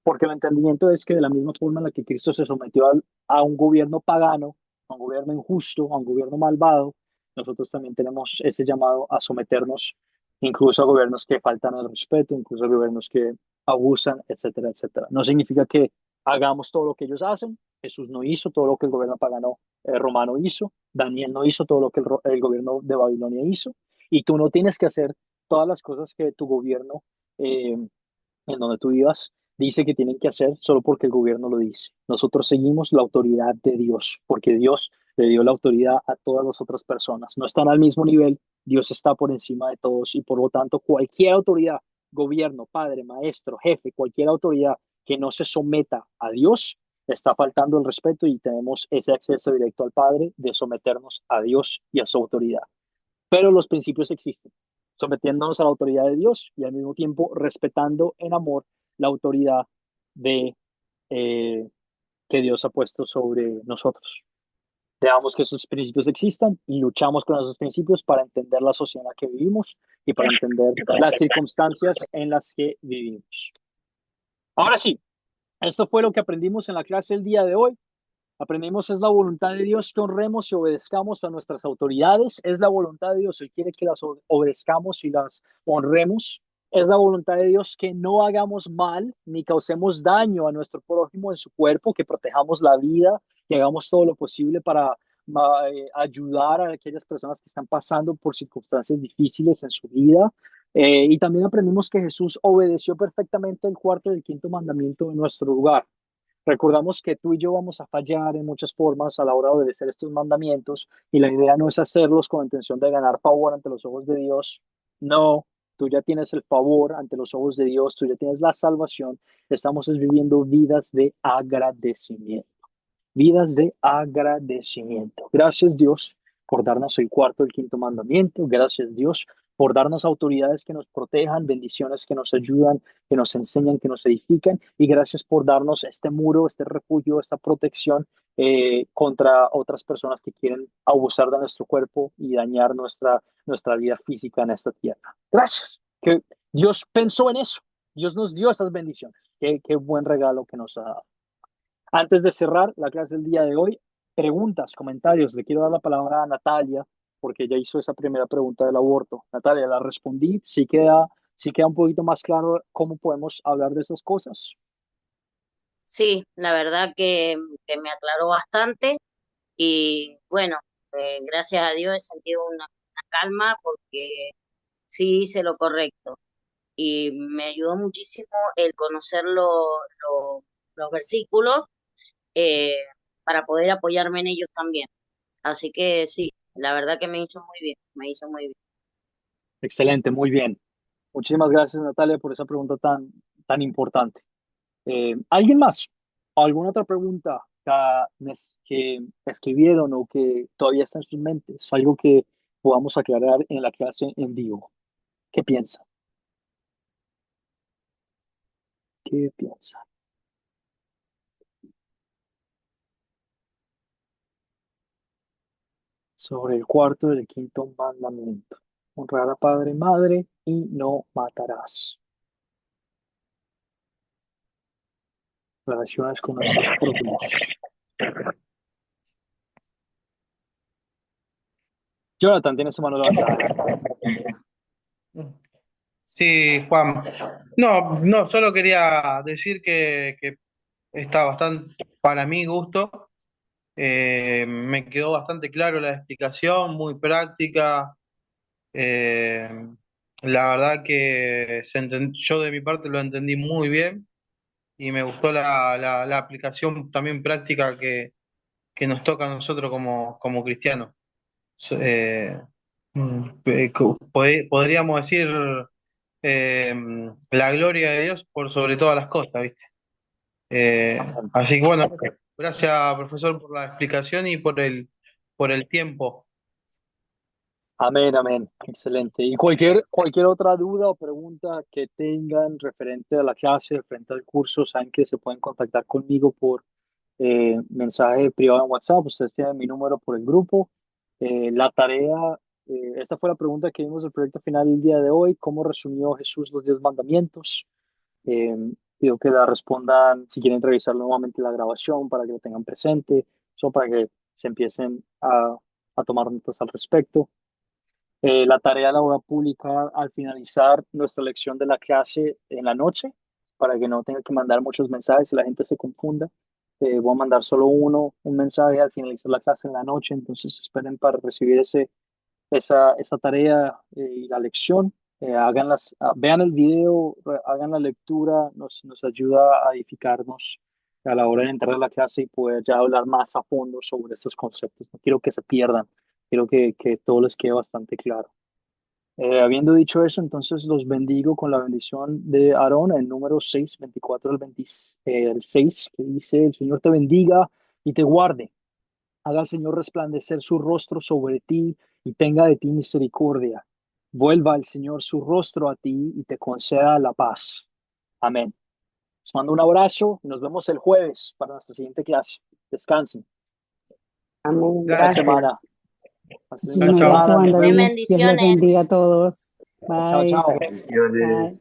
A: Porque el entendimiento es que de la misma forma en la que Cristo se sometió a un gobierno pagano, a un gobierno injusto, a un gobierno malvado, nosotros también tenemos ese llamado a someternos incluso a gobiernos que faltan al respeto, incluso a gobiernos que abusan, etcétera, etcétera. No significa que hagamos todo lo que ellos hacen. Jesús no hizo todo lo que el gobierno pagano romano hizo. Daniel no hizo todo lo que el gobierno de Babilonia hizo. Y tú no tienes que hacer todas las cosas que tu gobierno, en donde tú vivas, dice que tienen que hacer solo porque el gobierno lo dice. Nosotros seguimos la autoridad de Dios, porque Dios le dio la autoridad a todas las otras personas. No están al mismo nivel, Dios está por encima de todos y por lo tanto cualquier autoridad, gobierno, padre, maestro, jefe, cualquier autoridad que no se someta a Dios, está faltando el respeto y tenemos ese acceso directo al Padre de someternos a Dios y a su autoridad. Pero los principios existen, sometiéndonos a la autoridad de Dios y al mismo tiempo respetando en amor la autoridad de eh, que Dios ha puesto sobre nosotros. Dejamos que esos principios existan y luchamos con esos principios para entender la sociedad en la que vivimos y para entender las circunstancias en las que vivimos. Ahora sí, esto fue lo que aprendimos en la clase el día de hoy. Aprendimos, es la voluntad de Dios que honremos y obedezcamos a nuestras autoridades. Es la voluntad de Dios, Él quiere que las obedezcamos y las honremos. Es la voluntad de Dios que no hagamos mal ni causemos daño a nuestro prójimo en su cuerpo, que protejamos la vida y hagamos todo lo posible para ayudar a aquellas personas que están pasando por circunstancias difíciles en su vida. Y también aprendimos que Jesús obedeció perfectamente el cuarto y el quinto mandamiento en nuestro lugar. Recordamos que tú y yo vamos a fallar en muchas formas a la hora de obedecer estos mandamientos y la idea no es hacerlos con la intención de ganar favor ante los ojos de Dios. No, tú ya tienes el favor ante los ojos de Dios, tú ya tienes la salvación. Estamos viviendo vidas de agradecimiento. Vidas de agradecimiento. Gracias Dios por darnos el cuarto y el quinto mandamiento. Gracias Dios por darnos autoridades que nos protejan, bendiciones que nos ayudan, que nos enseñan, que nos edifican. Y gracias por darnos este muro, este refugio, esta protección contra otras personas que quieren abusar de nuestro cuerpo y dañar nuestra vida física en esta tierra. Gracias. Que Dios pensó en eso. Dios nos dio estas bendiciones. Qué buen regalo que nos ha dado. Antes de cerrar la clase del día de hoy, preguntas, comentarios. Le quiero dar la palabra a Natalia, porque ella hizo esa primera pregunta del aborto. Natalia, la respondí. Sí queda un poquito más claro cómo podemos hablar de esas cosas.
E: Sí, la verdad que me aclaró bastante y bueno, gracias a Dios he sentido una calma porque sí hice lo correcto y me ayudó muchísimo el conocer los versículos eh, para poder apoyarme en ellos también. Así que sí, la verdad que me hizo muy bien, me hizo muy bien.
A: Excelente, muy bien. Muchísimas gracias, Natalia, por esa pregunta tan importante. ¿Alguien más? ¿Alguna otra pregunta que escribieron o que todavía está en sus mentes? Algo que podamos aclarar en la clase en vivo. ¿Qué piensa? ¿Qué piensa? Sobre el cuarto y el quinto mandamiento. Honrar a padre y madre y no matarás. Relaciones con nuestros prójimos. Jonathan, tienes su mano levantada.
C: Sí, Juan. No, no, solo quería decir que está bastante, para mi gusto, me quedó bastante claro la explicación, muy práctica. eh, la verdad que yo de mi parte lo entendí muy bien y me gustó la aplicación también práctica que nos toca a nosotros como cristianos. Eh, podríamos decir eh, la gloria de Dios por sobre todas las cosas, ¿viste? Así que bueno, gracias profesor por la explicación y por el tiempo.
A: Amén, amén. Excelente. Y cualquier otra duda o pregunta que tengan referente a la clase, referente al curso, saben que se pueden contactar conmigo por mensaje privado en WhatsApp. Ustedes tienen mi número por el grupo. La tarea, esta fue la pregunta que vimos del proyecto final el día de hoy. ¿Cómo resumió Jesús los 10 mandamientos? Eh, Pido que la respondan si quieren revisar nuevamente la grabación para que lo tengan presente, o para que se empiecen a tomar notas al respecto. La tarea la voy a publicar al finalizar nuestra lección de la clase en la noche. para que no tenga que mandar muchos mensajes y la gente se confunda. Voy a mandar solo un mensaje al finalizar la clase en la noche, entonces esperen para recibir esa tarea y la lección. Vean el video, hagan la lectura, nos ayuda a edificarnos a la hora de entrar a la clase y poder ya hablar más a fondo sobre estos conceptos. No quiero que se pierdan, quiero que todo les quede bastante claro. Habiendo dicho eso, entonces los bendigo con la bendición de Aarón, el número 6 24 el 6, que dice: el Señor te bendiga y te guarde. Haga el Señor resplandecer su rostro sobre ti y tenga de ti misericordia. Vuelva el Señor su rostro a ti y te conceda la paz. Amén. Les mando un abrazo y nos vemos el jueves para nuestra siguiente clase. Descansen.
G: Amén.
A: Buena
C: Gracias.
A: semana. Pasen
B: Muchísimas
A: buena
C: Chao, chao.
B: gracias, Juan
A: semana.
E: Amén,
B: David. Dios les
E: bendiciones.
B: bendiga a todos.
A: Chao,
B: Bye.
A: chao.
B: Bye.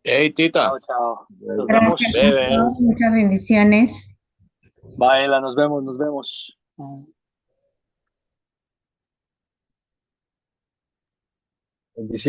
D: Hey, Tita.
A: Chao, chao. Nos
H: Gracias
A: vemos.
H: a
D: Bebe.
H: todos, muchas bendiciones.
A: Baila, nos vemos, nos vemos.
B: Bye.
I: Bendiciones.